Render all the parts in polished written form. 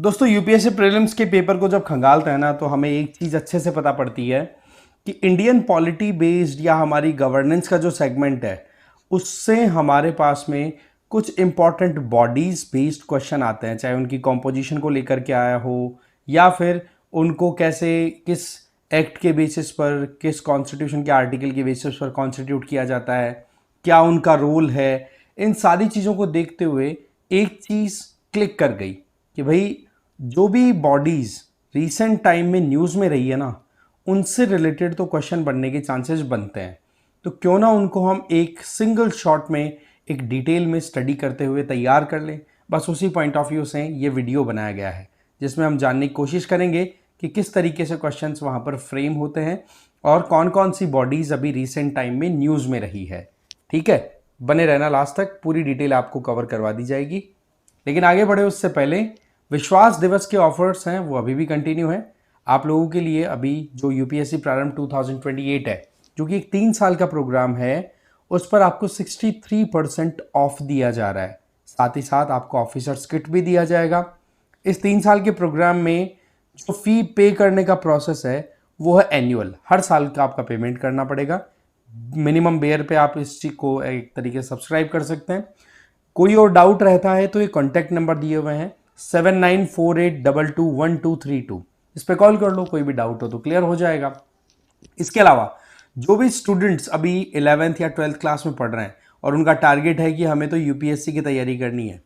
दोस्तों UPSC prelims के paper को जब खंगालते हैं ना तो हमें एक चीज़ अच्छे से पता पड़ती है कि इंडियन पॉलिटी बेस्ड या हमारी गवर्नेंस का जो सेगमेंट है उससे हमारे पास में कुछ इंपॉर्टेंट बॉडीज बेस्ड क्वेश्चन आते हैं, चाहे उनकी कॉम्पोजिशन को लेकर के आया हो या फिर उनको कैसे किस एक्ट के बेसिस पर किस कॉन्स्टिट्यूशन के आर्टिकल के बेसिस पर कॉन्स्टिट्यूट किया जाता है, क्या उनका रोल है। इन सारी चीज़ों को देखते हुए एक चीज़ क्लिक कर गई कि भाई जो भी बॉडीज रिसेंट टाइम में न्यूज़ में रही है ना उनसे रिलेटेड तो क्वेश्चन बनने के चांसेस बनते हैं, तो क्यों ना उनको हम एक सिंगल शॉट में एक डिटेल में स्टडी करते हुए तैयार कर लें। बस उसी पॉइंट ऑफ व्यू से ये वीडियो बनाया गया है जिसमें हम जानने की कोशिश करेंगे कि किस तरीके से क्वेश्चंस वहाँ पर फ्रेम होते हैं और कौन कौन सी बॉडीज़ अभी रिसेंट टाइम में न्यूज़ में रही है। ठीक है, बने रहना लास्ट तक, पूरी डिटेल आपको कवर करवा दी जाएगी। लेकिन आगे बढ़े उससे पहले विश्वास दिवस के ऑफर्स हैं वो अभी भी कंटिन्यू है आप लोगों के लिए। अभी जो यूपीएससी प्रारंभ 2028 है जो कि एक 3 साल का प्रोग्राम है उस पर आपको 63% ऑफ दिया जा रहा है। साथ ही साथ आपको ऑफिसर्स किट भी दिया जाएगा। इस 3 साल के प्रोग्राम में जो फी पे करने का प्रोसेस है वो है एनुअल, हर साल का आपका पेमेंट करना पड़ेगा। मिनिमम बेयर पे आप इस चीज को एक तरीके से सब्सक्राइब कर सकते हैं। कोई और डाउट रहता है तो ये कॉन्टैक्ट नंबर दिए हुए हैं 7948221232, इस पे कॉल कर लो, कोई भी डाउट हो तो क्लियर हो जाएगा। इसके अलावा जो भी स्टूडेंट्स अभी 11th या 12th क्लास में पढ़ रहे हैं और उनका टारगेट है कि हमें तो यूपीएससी की तैयारी करनी है,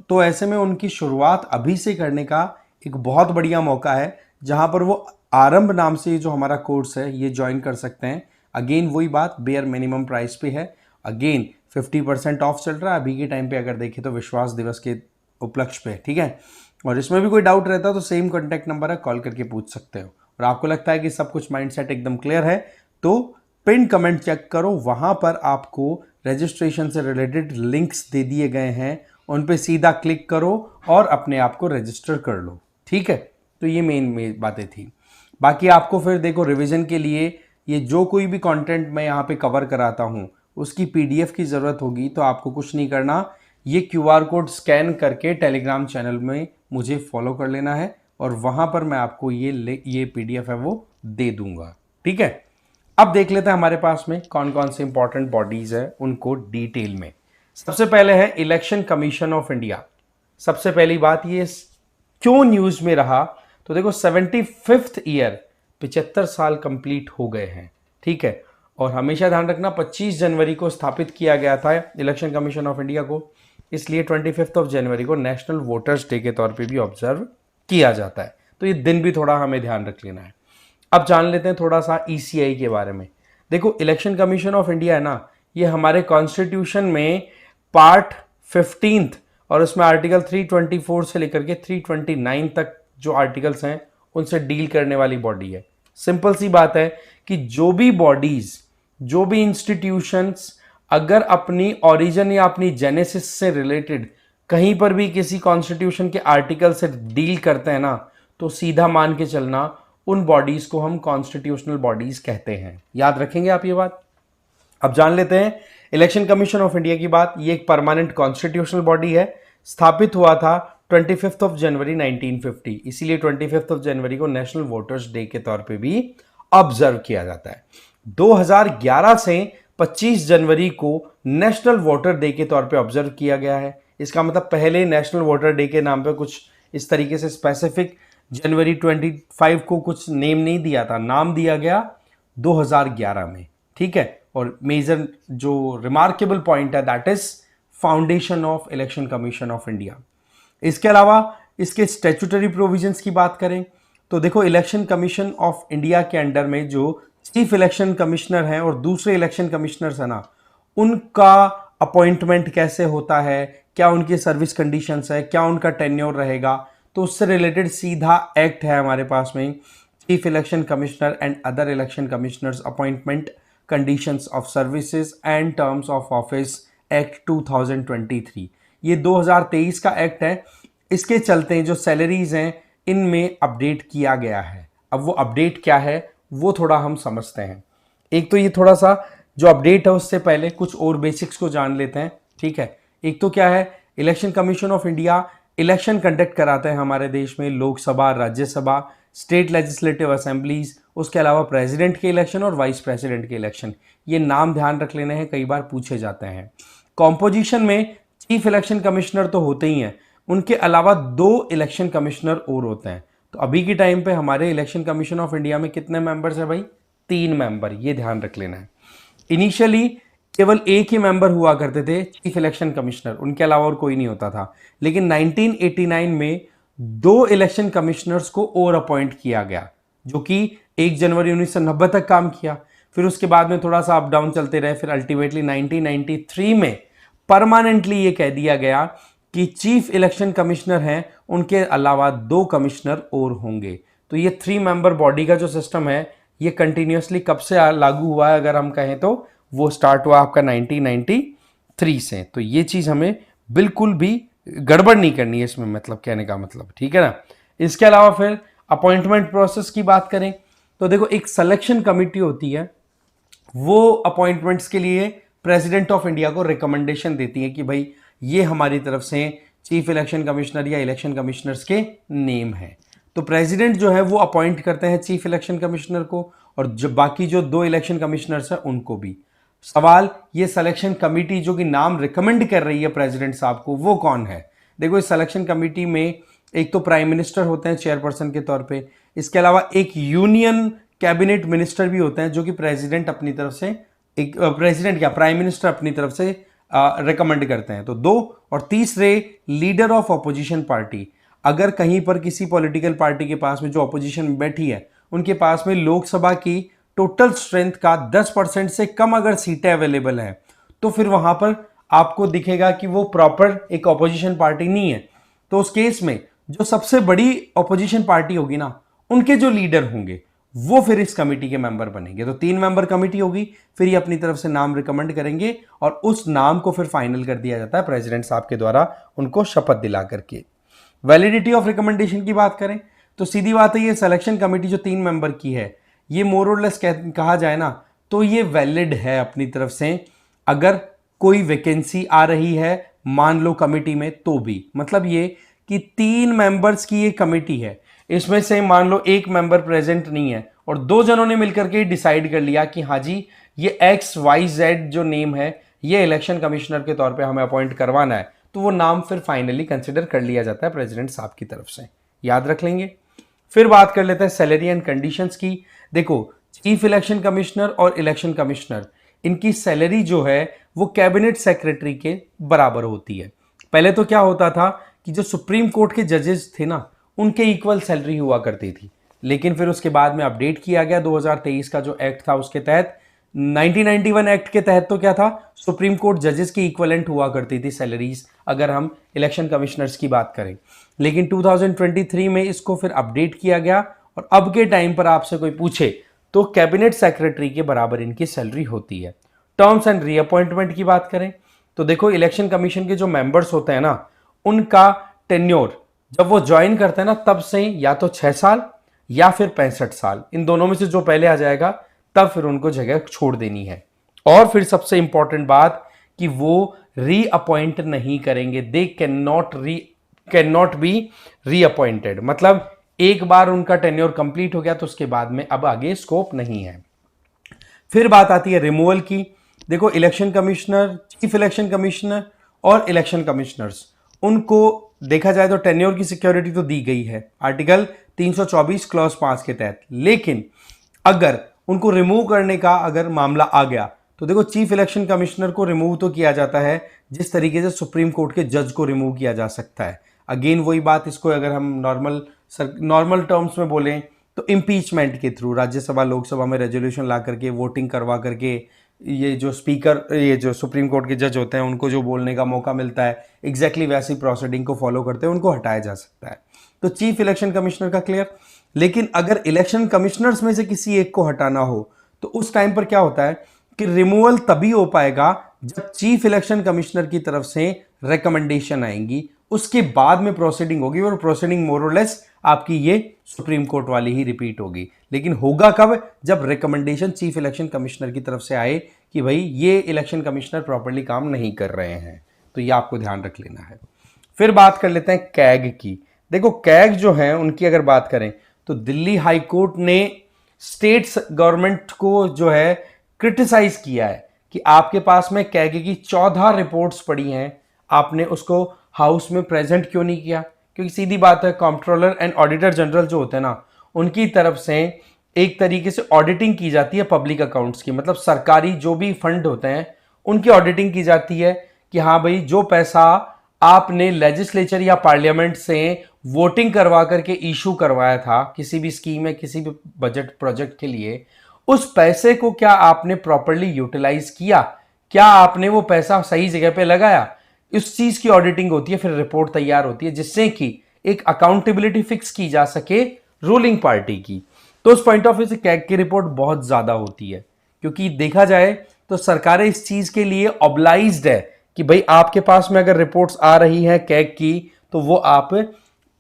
तो ऐसे में उनकी शुरुआत अभी से करने का एक बहुत बढ़िया मौका है जहां पर वो आरंभ नाम से जो हमारा कोर्स है ये ज्वाइन कर सकते हैं। अगेन वही बात, बेयर मिनिमम प्राइस पे है। अगेन 50% ऑफ चल रहा है अभी के टाइम पे, अगर देखें तो विश्वास दिवस के उपलक्ष्य पे। ठीक है, और इसमें भी कोई डाउट रहता है तो सेम कॉन्टैक्ट नंबर है, कॉल करके पूछ सकते हो। और आपको लगता है कि सब कुछ माइंडसेट एकदम क्लियर है तो पिन कमेंट चेक करो, वहां पर आपको रजिस्ट्रेशन से रिलेटेड लिंक्स दे दिए गए हैं, उन पे सीधा क्लिक करो और अपने आप को रजिस्टर कर लो। ठीक है, तो ये मेन बातें थी। बाकी आपको फिर देखो रिवीजन के लिए ये जो कोई भी कंटेंट मैं यहाँ पे कवर कराता हूँ उसकी पीडीएफ की ज़रूरत होगी तो आपको कुछ नहीं करना, ये क्यूआर कोड स्कैन करके टेलीग्राम चैनल में मुझे फॉलो कर लेना है और वहाँ पर मैं आपको ये पीडीएफ है वो दे दूंगा। ठीक है, अब देख लेते हैं हमारे पास में कौन कौन से इंपॉर्टेंट बॉडीज है उनको डिटेल में। सबसे पहले है इलेक्शन कमीशन ऑफ इंडिया। सबसे पहली बात ये क्यों न्यूज में रहा, तो देखो 75th ईयर 75 साल कंप्लीट हो गए हैं। ठीक है, और हमेशा ध्यान रखना 25 जनवरी को स्थापित किया गया था इलेक्शन कमीशन ऑफ इंडिया को, इसलिए 25 जनवरी को नेशनल वोटर्स डे के तौर पे भी ऑब्जर्व किया जाता है, तो ये दिन भी थोड़ा हमें ध्यान रख लेना है। अब जान लेते हैं थोड़ा सा ईसीआई के बारे में। देखो इलेक्शन कमीशन ऑफ इंडिया है ना, ये हमारे कॉन्स्टिट्यूशन में पार्ट 15 और उसमें आर्टिकल 324 से लेकर के 329 तक जो आर्टिकल्स हैं उनसे डील करने वाली बॉडी है। सिंपल सी बात है कि जो भी बॉडीज, जो भी इंस्टीट्यूशंस अगर अपनी ओरिजिन या अपनी जेनेसिस से रिलेटेड कहीं पर भी किसी कॉन्स्टिट्यूशन के आर्टिकल से डील करते हैं ना, तो सीधा मान के चलना उन बॉडीज को हम कॉन्स्टिट्यूशनल बॉडीज कहते हैं। याद रखेंगे आप ये बात। अब जान लेते हैं इलेक्शन कमीशन ऑफ इंडिया की बात। ये एक परमानेंट कॉन्स्टिट्यूशनल बॉडी है, स्थापित हुआ था 25 जनवरी 1950, इसीलिए 25 जनवरी को नेशनल वोटर्स डे के तौर पे भी ऑब्जर्व किया जाता है। 2011 से 25 जनवरी को नेशनल वोटर डे के तौर पे ऑब्जर्व किया गया है। इसका मतलब पहले नेशनल वोटर डे के नाम पे कुछ इस तरीके से स्पेसिफिक जनवरी 25 को कुछ नेम नहीं दिया था, नाम दिया गया 2011 में। ठीक है, और मेजर जो रिमार्केबल पॉइंट है that is foundation of election commission of India. इसके अलावा इसके स्टैट्यूटरी प्रोविजंस की बात करें तो देखो इलेक्शन कमीशन ऑफ इंडिया के अंडर में जो चीफ इलेक्शन कमिश्नर हैं और दूसरे इलेक्शन कमिश्नर्स हैं ना, उनका अपॉइंटमेंट कैसे होता है, क्या उनकी सर्विस कंडीशंस है, क्या उनका टेन्योर रहेगा, तो उससे रिलेटेड सीधा एक्ट है हमारे पास में, chief election commissioner and other election commissioners appointment conditions of services and terms of office act 2023। ये 2023 का एक्ट है। इसके चलते जो सैलरीज हैं इनमें अपडेट किया गया है। अब वो अपडेट क्या है वो थोड़ा हम समझते हैं। एक तो ये थोड़ा सा जो अपडेट है उससे पहले कुछ और बेसिक्स को जान लेते हैं। ठीक है, एक तो क्या है, election commission of India election conduct कराते हैं हमारे देश में, Lok Sabha, Rajya Sabha, state legislative assemblies, उसके अलावा प्रेसिडेंट के इलेक्शन और वाइस प्रेसिडेंट के इलेक्शन। ये नाम ध्यान रख लेने हैं, कई बार पूछे जाते हैं। कॉम्पोजिशन में चीफ इलेक्शन कमिश्नर तो होते ही हैं, उनके अलावा 2 इलेक्शन कमिश्नर और होते हैं। तो अभी के टाइम पे हमारे इलेक्शन कमीशन ऑफ इंडिया में कितने मेंबर्स हैं भाई? 3 मेंबर, ये ध्यान रख लेना है। इनिशियली केवल एक ही मेंबर हुआ करते थे, चीफ इलेक्शन कमिश्नर, उनके अलावा और कोई नहीं होता था। लेकिन 1989 में 2 इलेक्शन कमिश्नर्स को और अपॉइंट किया गया, जो कि 1 जनवरी 1990 तक काम किया। फिर उसके बाद में थोड़ा सा अप डाउन चलते रहे, फिर अल्टीमेटली 1993 में परमानेंटली ये कह दिया गया कि चीफ इलेक्शन कमिश्नर हैं, उनके अलावा 2 कमिश्नर और होंगे। तो ये 3 मेंबर बॉडी का जो सिस्टम है, ये कंटिन्यूसली कब से लागू हुआ है अगर हम कहें तो वो स्टार्ट हुआ आपका 1993 से। तो ये चीज हमें बिल्कुल भी गड़बड़ नहीं करनी है इसमें, मतलब कहने का मतलब, ठीक है ना। इसके अलावा फिर अपॉइंटमेंट प्रोसेस की बात करें तो देखो, एक सिलेक्शन कमिटी होती है, वो अपॉइंटमेंट्स के लिए प्रेसिडेंट ऑफ इंडिया को रिकमेंडेशन देती है कि भाई ये हमारी तरफ से चीफ इलेक्शन कमिश्नर या इलेक्शन कमिश्नर्स के नेम है। तो प्रेसिडेंट जो है वो अपॉइंट करते हैं चीफ इलेक्शन कमिश्नर को, और जो बाकी जो 2 इलेक्शन कमिश्नर्स हैं उनको भी। सवाल, ये सिलेक्शन कमिटी जो कि नाम रिकमेंड कर रही है प्रेसिडेंट साहब को, वो कौन है? देखो, इस सिलेक्शन कमिटी में एक तो प्राइम मिनिस्टर होते हैं चेयरपर्सन के तौर पे, इसके अलावा एक यूनियन कैबिनेट मिनिस्टर भी होते हैं जो कि प्रेसिडेंट अपनी तरफ से, एक प्रेसिडेंट क्या, प्राइम मिनिस्टर अपनी तरफ से रिकमेंड करते हैं। तो 2, और तीसरे लीडर ऑफ अपोजिशन पार्टी। अगर कहीं पर किसी पॉलिटिकल पार्टी के पास में जो अपोजिशन में बैठी है, उनके पास में लोकसभा की टोटल स्ट्रेंथ का 10% से कम अगर सीटें अवेलेबल हैं, तो फिर वहां पर आपको दिखेगा कि वो प्रॉपर एक अपोजिशन पार्टी नहीं है। तो उस केस में जो सबसे बड़ी अपोजिशन पार्टी होगी ना, उनके जो लीडर होंगे वो फिर इस कमेटी के मेंबर बनेंगे। तो 3 मेंबर कमेटी होगी, फिर ये अपनी तरफ से नाम रिकमेंड करेंगे और उस नाम को फिर फाइनल कर दिया जाता है प्रेसिडेंट साहब के द्वारा, उनको शपथ दिला करके। वैलिडिटी ऑफ रिकमेंडेशन की बात करें तो सीधी बात है, ये सिलेक्शन कमेटी जो 3 मेंबर की है, ये मोर और लेस कहा जाए ना तो ये वैलिड है अपनी तरफ से। अगर कोई वैकेंसी आ रही है मान लो कमेटी में, तो भी मतलब ये कि 3 मेंबर्स की ये कमेटी है, इसमें से मान लो 1 मेंबर प्रेजेंट नहीं है और 2 जनों ने मिलकर के डिसाइड कर लिया कि हाँ जी, ये XYZ जो नेम है, ये इलेक्शन कमिश्नर के तौर पे हमें अपॉइंट करवाना है, तो वो नाम फिर फाइनली कंसिडर कर लिया जाता है प्रेसिडेंट साहब की तरफ से, याद रख लेंगे। फिर बात कर लेते हैं सैलरी एंड कंडीशंस की। देखो, चीफ इलेक्शन कमिश्नर और इलेक्शन कमिश्नर, इनकी सैलरी जो है वो कैबिनेट सेक्रेटरी के बराबर होती है। पहले तो क्या होता था कि जो सुप्रीम कोर्ट के जजेस थे ना, उनके इक्वल सैलरी हुआ करती थी, लेकिन फिर उसके बाद में अपडेट किया गया 2023 का जो एक्ट था, उसके तहत 1991 एक्ट के तहत तो क्या था, सुप्रीम कोर्ट जजेस की इक्वलेंट हुआ करती थी सैलरीज, अगर हम इलेक्शन कमिश्नर्स की बात करें। लेकिन 2023 में इसको फिर अपडेट किया गया और अब के टाइम पर आपसे कोई पूछे तो कैबिनेट सेक्रेटरी के बराबर इनकी सैलरी होती है। टर्म्स एंड रीअपॉइंटमेंट की बात करें तो देखो, इलेक्शन कमीशन के जो मेंबर्स होते हैं ना, उनका टेन्योर जब वो ज्वाइन करते हैं ना, तब से या तो 6 साल या फिर 65 साल, इन दोनों में से जो पहले आ जाएगा तब फिर उनको जगह छोड़ देनी है। और फिर सबसे इंपॉर्टेंट बात कि वो रीअपॉइंट नहीं करेंगे, they can not be reappointed, मतलब एक बार उनका टेन्योर कंप्लीट हो गया तो उसके बाद में अब आगे स्कोप नहीं है। फिर बात आती है रिमूवल की। देखो, election commissioner, chief election commissioner और इलेक्शन कमिश्नर्स, उनको देखा जाए तो टेन्योर की सिक्योरिटी तो दी गई है आर्टिकल 324 क्लॉज 5 के तहत, लेकिन अगर उनको रिमूव करने का अगर मामला आ गया तो देखो, चीफ इलेक्शन कमिश्नर को रिमूव तो किया जाता है जिस तरीके से सुप्रीम कोर्ट के जज को रिमूव किया जा सकता है। अगेन वही बात, इसको अगर हम नॉर्मल टर्म्स में बोलें तो इम्पीचमेंट के थ्रू राज्यसभा लोकसभा में रेजोल्यूशन ला करके, वोटिंग करवा करके, ये जो स्पीकर, ये जो सुप्रीम कोर्ट के जज होते हैं, उनको जो बोलने का मौका मिलता है, एग्जैक्टली वैसी प्रोसीडिंग को फॉलो करते हैं उनको हटाया जा सकता है। तो चीफ इलेक्शन कमिश्नर का क्लियर। लेकिन अगर इलेक्शन कमिश्नर्स में से किसी एक को हटाना हो तो उस टाइम पर क्या होता है कि रिमूवल तभी हो पाएगा जब चीफ इलेक्शन कमिश्नर की तरफ से रिकमेंडेशन आएंगी, उसके बाद में प्रोसीडिंग होगी, और प्रोसीडिंग मोर और लेस आपकी ये सुप्रीम कोर्ट वाली ही रिपीट होगी। लेकिन होगा कब, जब रिकमेंडेशन चीफ इलेक्शन कमिश्नर की तरफ से आए कि भाई ये इलेक्शन कमिश्नर प्रॉपर्ली काम नहीं कर रहे हैं। तो ये आपको ध्यान रख लेना है। फिर बात कर लेते हैं कैग की। देखो कैग जो है उनकी अगर बात करें तो दिल्ली हाई कोर्ट ने स्टेट्स गवर्नमेंट को जो है क्रिटिसाइज किया है कि आपके पास में कैग की 14 रिपोर्ट्स पड़ी हैं, आपने उसको हाउस में प्रेजेंट क्यों नहीं किया? क्योंकि सीधी बात है, कंट्रोलर एंड ऑडिटर जनरल जो होते हैं ना, उनकी तरफ से एक तरीके से ऑडिटिंग की जाती है पब्लिक अकाउंट्स की, मतलब सरकारी जो भी फंड होते हैं उनकी ऑडिटिंग की जाती है कि हाँ भाई जो पैसा आपने लेजिस्लेचर या पार्लियामेंट से वोटिंग करवा करके इशू करवाया था किसी भी स्कीम में किसी भी बजट प्रोजेक्ट के लिए, उस पैसे को क्या आपने प्रॉपरली यूटिलाइज किया, क्या आपने वो पैसा सही जगह पे लगाया, इस चीज की ऑडिटिंग होती है। फिर रिपोर्ट तैयार होती है जिससे कि एक अकाउंटेबिलिटी फिक्स की जा सके रूलिंग पार्टी की। तो उस पॉइंट ऑफ व्यू से कैग की रिपोर्ट बहुत ज्यादा होती है, क्योंकि देखा जाए तो सरकारें इस चीज के लिए ऑब्लाइज्ड है कि भाई आपके पास में अगर रिपोर्ट्स आ रही है कैग की तो वो आप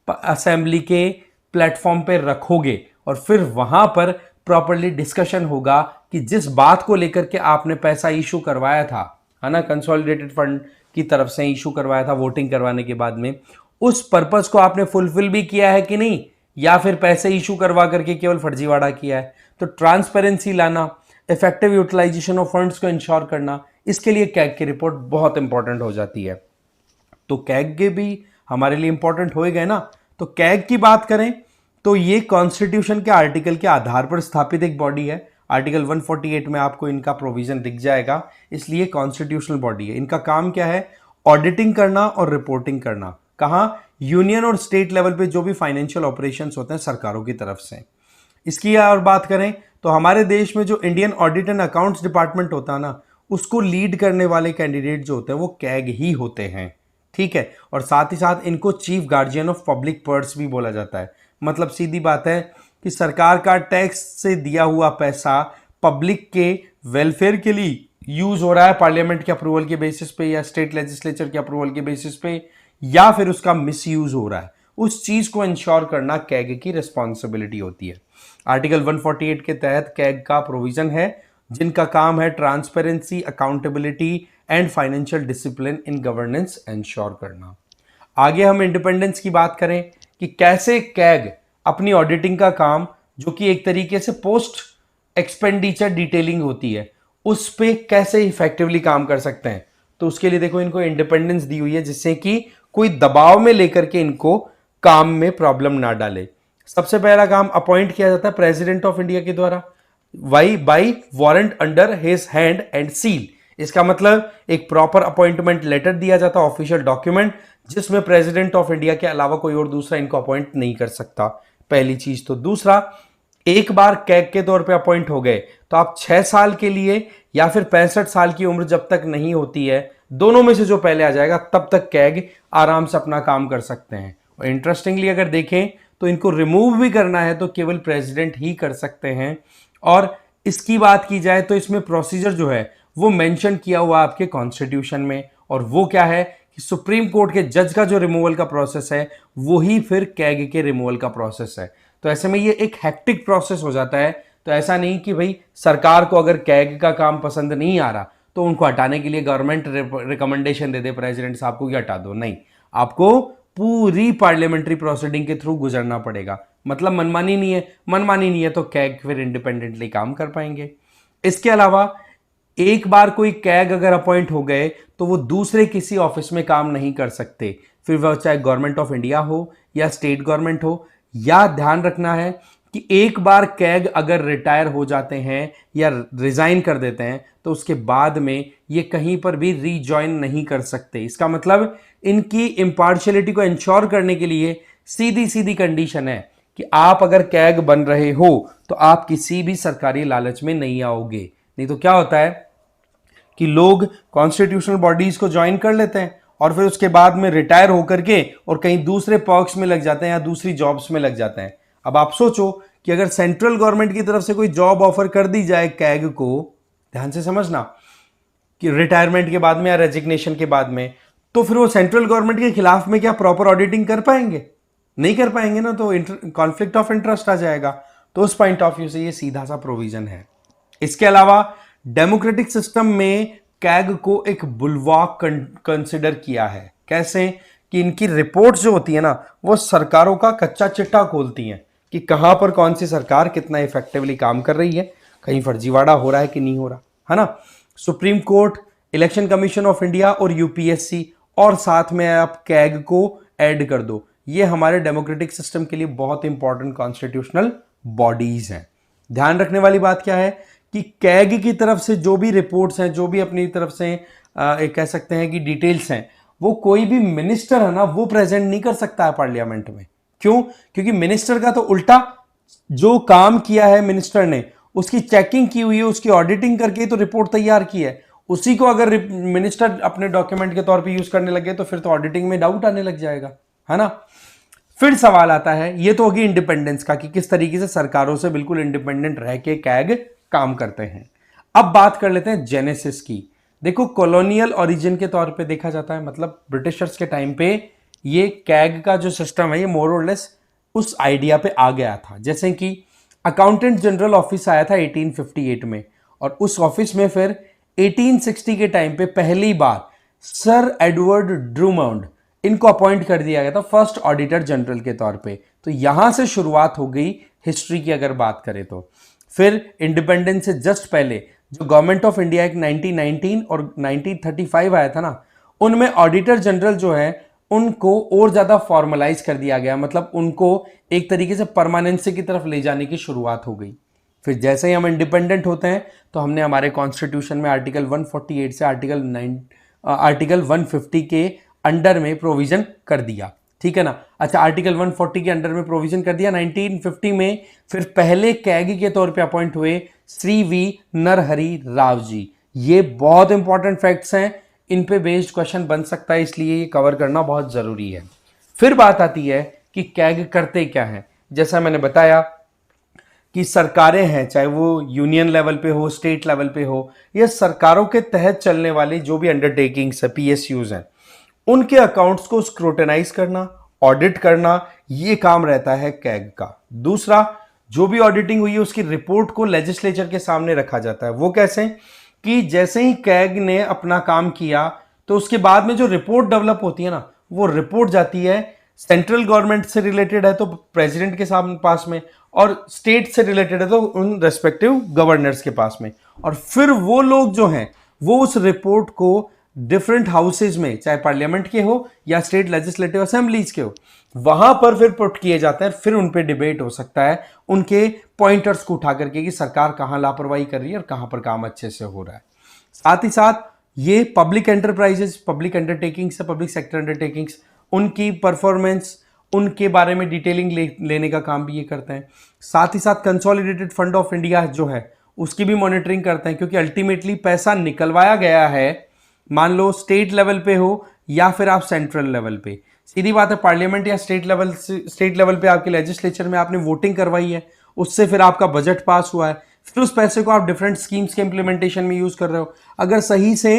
असेंबली के प्लेटफॉर्म पे रखोगे और फिर वहां पर प्रॉपरली डिस्कशन होगा कि जिस बात को लेकर के आपने पैसा इशू करवाया था, है ना, कंसोलिडेटेड फंड की तरफ से इशू करवाया था वोटिंग करवाने के बाद में, उस पर्पस को आपने फुलफिल भी किया है कि नहीं, या फिर पैसे इशू करवा करके केवल फर्जीवाड़ा किया है। तो ट्रांसपेरेंसी लाना, इफेक्टिव यूटिलाइजेशन ऑफ फंड्स को इंश्योर करना, इसके लिए कैग की रिपोर्ट बहुत इंपॉर्टेंट हो जाती है। तो कैग के भी हमारे लिए इंपॉर्टेंट हो ही गए ना। तो कैग की बात करें तो ये कॉन्स्टिट्यूशन के आर्टिकल के आधार पर स्थापित एक बॉडी है। आर्टिकल 148 में आपको इनका प्रोविजन दिख जाएगा, इसलिए कॉन्स्टिट्यूशनल बॉडी है। इनका काम क्या है? ऑडिटिंग करना और रिपोर्टिंग करना। कहां? यूनियन और स्टेट लेवल पे जो भी फाइनेंशियल ऑपरेशंस होते हैं सरकारों की तरफ से। इसकी और बात करें तो हमारे देश में जो Indian audit and accounts department होता है ना, उसको लीड करने वाले कैंडिडेट जो होते हैं वो कैग ही होते हैं, ठीक है। और साथ ही साथ इनको chief guardian of public purse भी बोला जाता है। मतलब सीधी बात है कि सरकार का टैक्स से दिया हुआ पैसा पब्लिक के वेलफेयर के लिए यूज हो रहा है पार्लियामेंट के अप्रूवल के बेसिस पे या स्टेट लेजिस्लेचर के अप्रूवल के बेसिस पे, या फिर उसका मिस यूज हो रहा है, उस चीज को इंश्योर करना कैग की रिस्पॉन्सिबिलिटी होती है। आर्टिकल 148 के तहत कैग का प्रोविजन है जिनका काम है transparency, accountability and financial discipline in governance ensure करना। आगे हम इंडिपेंडेंस की बात करें कि कैसे कैग अपनी ऑडिटिंग का काम, जो कि एक तरीके से पोस्ट एक्सपेंडिचर डिटेलिंग होती है, उस पे कैसे इफेक्टिवली काम कर सकते हैं। तो उसके लिए देखो इनको इंडिपेंडेंस दी हुई है जिससे कि कोई दबाव में लेकर के इनको काम में प्रॉब्लम ना डाले। सबसे पहला काम अपॉइंट किया जाता है प्रेसिडेंट ऑफ इंडिया के द्वारा, why by warrant under his hand and seal. इसका मतलब एक प्रॉपर अपॉइंटमेंट लेटर दिया जाता है, ऑफिशियल डॉक्यूमेंट, जिसमें प्रेसिडेंट ऑफ इंडिया के अलावा कोई और दूसरा इनको अपॉइंट नहीं कर सकता, पहली चीज। तो दूसरा, एक बार कैग के तौर पे अपॉइंट हो गए तो आप 6 साल के लिए या फिर 65 साल की उम्र जब तक नहीं होती है, दोनों में से जो पहले आ जाएगा तब तक कैग आराम से अपना काम कर सकते हैं। और इंटरेस्टिंगली अगर देखें तो इनको रिमूव भी करना है तो केवल प्रेसिडेंट ही कर सकते हैं। और इसकी बात की जाए तो इसमें प्रोसीजर जो है वो मेंशन किया हुआ आपके कॉन्स्टिट्यूशन में, और वो क्या है कि सुप्रीम कोर्ट के जज का जो रिमूवल का प्रोसेस है वो ही फिर कैग के रिमूवल का प्रोसेस है। तो ऐसे में ये एक हेक्टिक प्रोसेस हो जाता है। तो ऐसा नहीं कि भाई सरकार को अगर कैग का काम पसंद नहीं आ रहा तो उनको हटाने के लिए गवर्नमेंट रिकमेंडेशन दे दे प्रेसिडेंट साहब को कि हटा दो, नहीं, आपको पूरी पार्लियामेंट्री प्रोसीडिंग के थ्रू गुजरना पड़ेगा। मतलब मनमानी नहीं है, मनमानी नहीं है तो कैग फिर इंडिपेंडेंटली काम कर पाएंगे। इसके अलावा एक बार कोई कैग अगर अपॉइंट हो गए तो वो दूसरे किसी ऑफिस में काम नहीं कर सकते, फिर वह चाहे गवर्नमेंट ऑफ इंडिया हो या स्टेट गवर्नमेंट हो। या ध्यान रखना है कि एक बार कैग अगर रिटायर हो जाते हैं या रिजाइन कर देते हैं तो उसके बाद में ये कहीं पर भी रीजॉइन नहीं कर सकते। इसका मतलब इनकी इम्पार्शियलिटी को इंश्योर करने के लिए सीधी सीधी कंडीशन है कि आप अगर कैग बन रहे हो तो आप किसी भी सरकारी लालच में नहीं आओगे। नहीं तो क्या होता है कि लोग कॉन्स्टिट्यूशनल बॉडीज को ज्वाइन कर लेते हैं और फिर उसके बाद में रिटायर होकर के और कहीं दूसरे पर्क्स में लग जाते हैं या दूसरी जॉब्स में लग जाते हैं। अब आप सोचो कि अगर सेंट्रल गवर्नमेंट की तरफ से कोई जॉब ऑफर कर दी जाए कैग को, ध्यान से समझना, कि रिटायरमेंट के बाद में या रेजिग्नेशन के बाद में, तो फिर वो सेंट्रल गवर्नमेंट के खिलाफ में क्या प्रॉपर ऑडिटिंग कर पाएंगे? नहीं कर पाएंगे ना, तो कॉन्फ्लिक्ट ऑफ इंटरेस्ट आ जाएगा। तो उस पॉइंट ऑफ व्यू से ये सीधा सा प्रोविजन है। इसके अलावा डेमोक्रेटिक सिस्टम में कैग को एक बुलवाक कंसिडर किया है। कैसे? कि इनकी रिपोर्ट जो होती है ना वो सरकारों का कच्चा चिट्ठा खोलती हैं कि कहां पर कौन सी सरकार कितना इफेक्टिवली काम कर रही है, कहीं फर्जीवाड़ा हो रहा है कि नहीं हो रहा, है ना। Supreme court, election commission of India और यूपीएससी, और साथ में आप कैग को ऐड कर दो, ये हमारे डेमोक्रेटिक सिस्टम के लिए बहुत इंपॉर्टेंट कॉन्स्टिट्यूशनल बॉडीज हैं। ध्यान रखने वाली बात क्या है कि कैग की तरफ से जो भी रिपोर्ट्स हैं, जो भी अपनी तरफ से कह सकते हैं कि डिटेल्स हैं, वो कोई भी मिनिस्टर है ना वो प्रेजेंट नहीं कर सकता है पार्लियामेंट में। क्यों? क्योंकि मिनिस्टर का तो उल्टा, जो काम किया है मिनिस्टर ने उसकी चेकिंग की हुई है, उसकी ऑडिटिंग करके तो रिपोर्ट तैयार की है, उसी को अगर मिनिस्टर अपने डॉक्यूमेंट के तौर पे यूज करने लगे तो फिर तो ऑडिटिंग में डाउट आने लग जाएगा, है ना। फिर सवाल आता है, ये तो होगी इंडिपेंडेंस का कि किस तरीके से सरकारों से बिल्कुल इंडिपेंडेंट रह के कैग काम करते हैं। अब बात कर लेते हैं जेनेसिस की। देखो, कॉलोनियल ओरिजिन के तौर पे देखा जाता है, मतलब ब्रिटिशर्स के टाइम पे ये कैग का जो सिस्टम है ये मोर और लेस उस आइडिया पे आ गया था। जैसे कि अकाउंटेंट जनरल ऑफिस आया था 1858 में, और उस ऑफिस में फिर 1860 के टाइम पे पहली बार सर एडवर्ड ड्रूमंड इनको अपॉइंट कर दिया गया था फर्स्ट ऑडिटर जनरल के तौर पे। तो यहां से शुरुआत हो गई हिस्ट्री की अगर बात करें तो। फिर इंडिपेंडेंस से जस्ट पहले जो गवर्नमेंट ऑफ इंडिया एक 1919 और 1935 आया था ना, उनमें ऑडिटर जनरल जो है उनको और ज्यादा फॉर्मलाइज कर दिया गया, मतलब उनको एक तरीके से परमानेंसी की तरफ ले जाने की शुरुआत हो गई। फिर जैसे ही हम इंडिपेंडेंट होते हैं तो हमने हमारे कॉन्स्टिट्यूशन में आर्टिकल 148 से आर्टिकल 150 के अंडर में प्रोविजन कर दिया, ठीक है ना। अच्छा, आर्टिकल 140 के अंडर में प्रोविजन कर दिया 1950 में। फिर पहले कैगी के तौर पे अपॉइंट हुए श्री वी नरहरि राव जी। ये बहुत इंपॉर्टेंट फैक्ट्स हैं, इन पे बेस्ड क्वेश्चन बन सकता है, इसलिए ये कवर करना बहुत जरूरी है। फिर बात आती है कि कैग करते क्या है। जैसा मैंने बताया कि सरकारें हैं, चाहे वो यूनियन लेवल पे हो, स्टेट लेवल पे हो, या सरकारों के तहत चलने वाले जो भी अंडरटेकिंग्स है, पीएसयूज हैं, उनके अकाउंट्स को स्क्रूटनाइज करना, ऑडिट करना, ये काम रहता है कैग का। दूसरा, जो भी ऑडिटिंग हुई है उसकी रिपोर्ट को लेजिस्लेचर के सामने रखा जाता है। वो कैसे? कि जैसे ही कैग ने अपना काम किया तो उसके बाद में जो रिपोर्ट डेवलप होती है ना, वो रिपोर्ट जाती है सेंट्रल गवर्नमेंट से रिलेटेड है तो प्रेसिडेंट के सामने पास में, और स्टेट से रिलेटेड है तो उन रेस्पेक्टिव गवर्नर्स के पास में। और फिर वो लोग जो हैं वो उस रिपोर्ट को डिफरेंट हाउसेज में, चाहे पार्लियामेंट के हो या स्टेट लेजिस्लेटिव असेंबलीज के हो, वहां पर फिर पुट किए जाते हैं। फिर उन पे डिबेट हो सकता है उनके पॉइंटर्स को उठा करके कि सरकार कहां लापरवाही कर रही है और कहां पर काम अच्छे से हो रहा है। साथ ही साथ ये public enterprises, public undertakings, public sector undertakings, उनकी परफॉर्मेंस, उनके बारे में डिटेलिंग लेने का काम भी ये करते हैं। साथ ही साथ कंसोलिडेटेड फंड ऑफ इंडिया जो है उसकी भी मॉनिटरिंग करते हैं, क्योंकि अल्टीमेटली पैसा निकलवाया गया है, मान लो स्टेट लेवल पे हो या फिर आप सेंट्रल लेवल पे। सीधी बात है, पार्लियामेंट या स्टेट लेवल पे आपके लेजिस्लेचर में आपने वोटिंग करवाई है, उससे फिर आपका बजट पास हुआ है, फिर उस पैसे को आप डिफरेंट स्कीम्स के इंप्लीमेंटेशन में यूज कर रहे हो। अगर सही से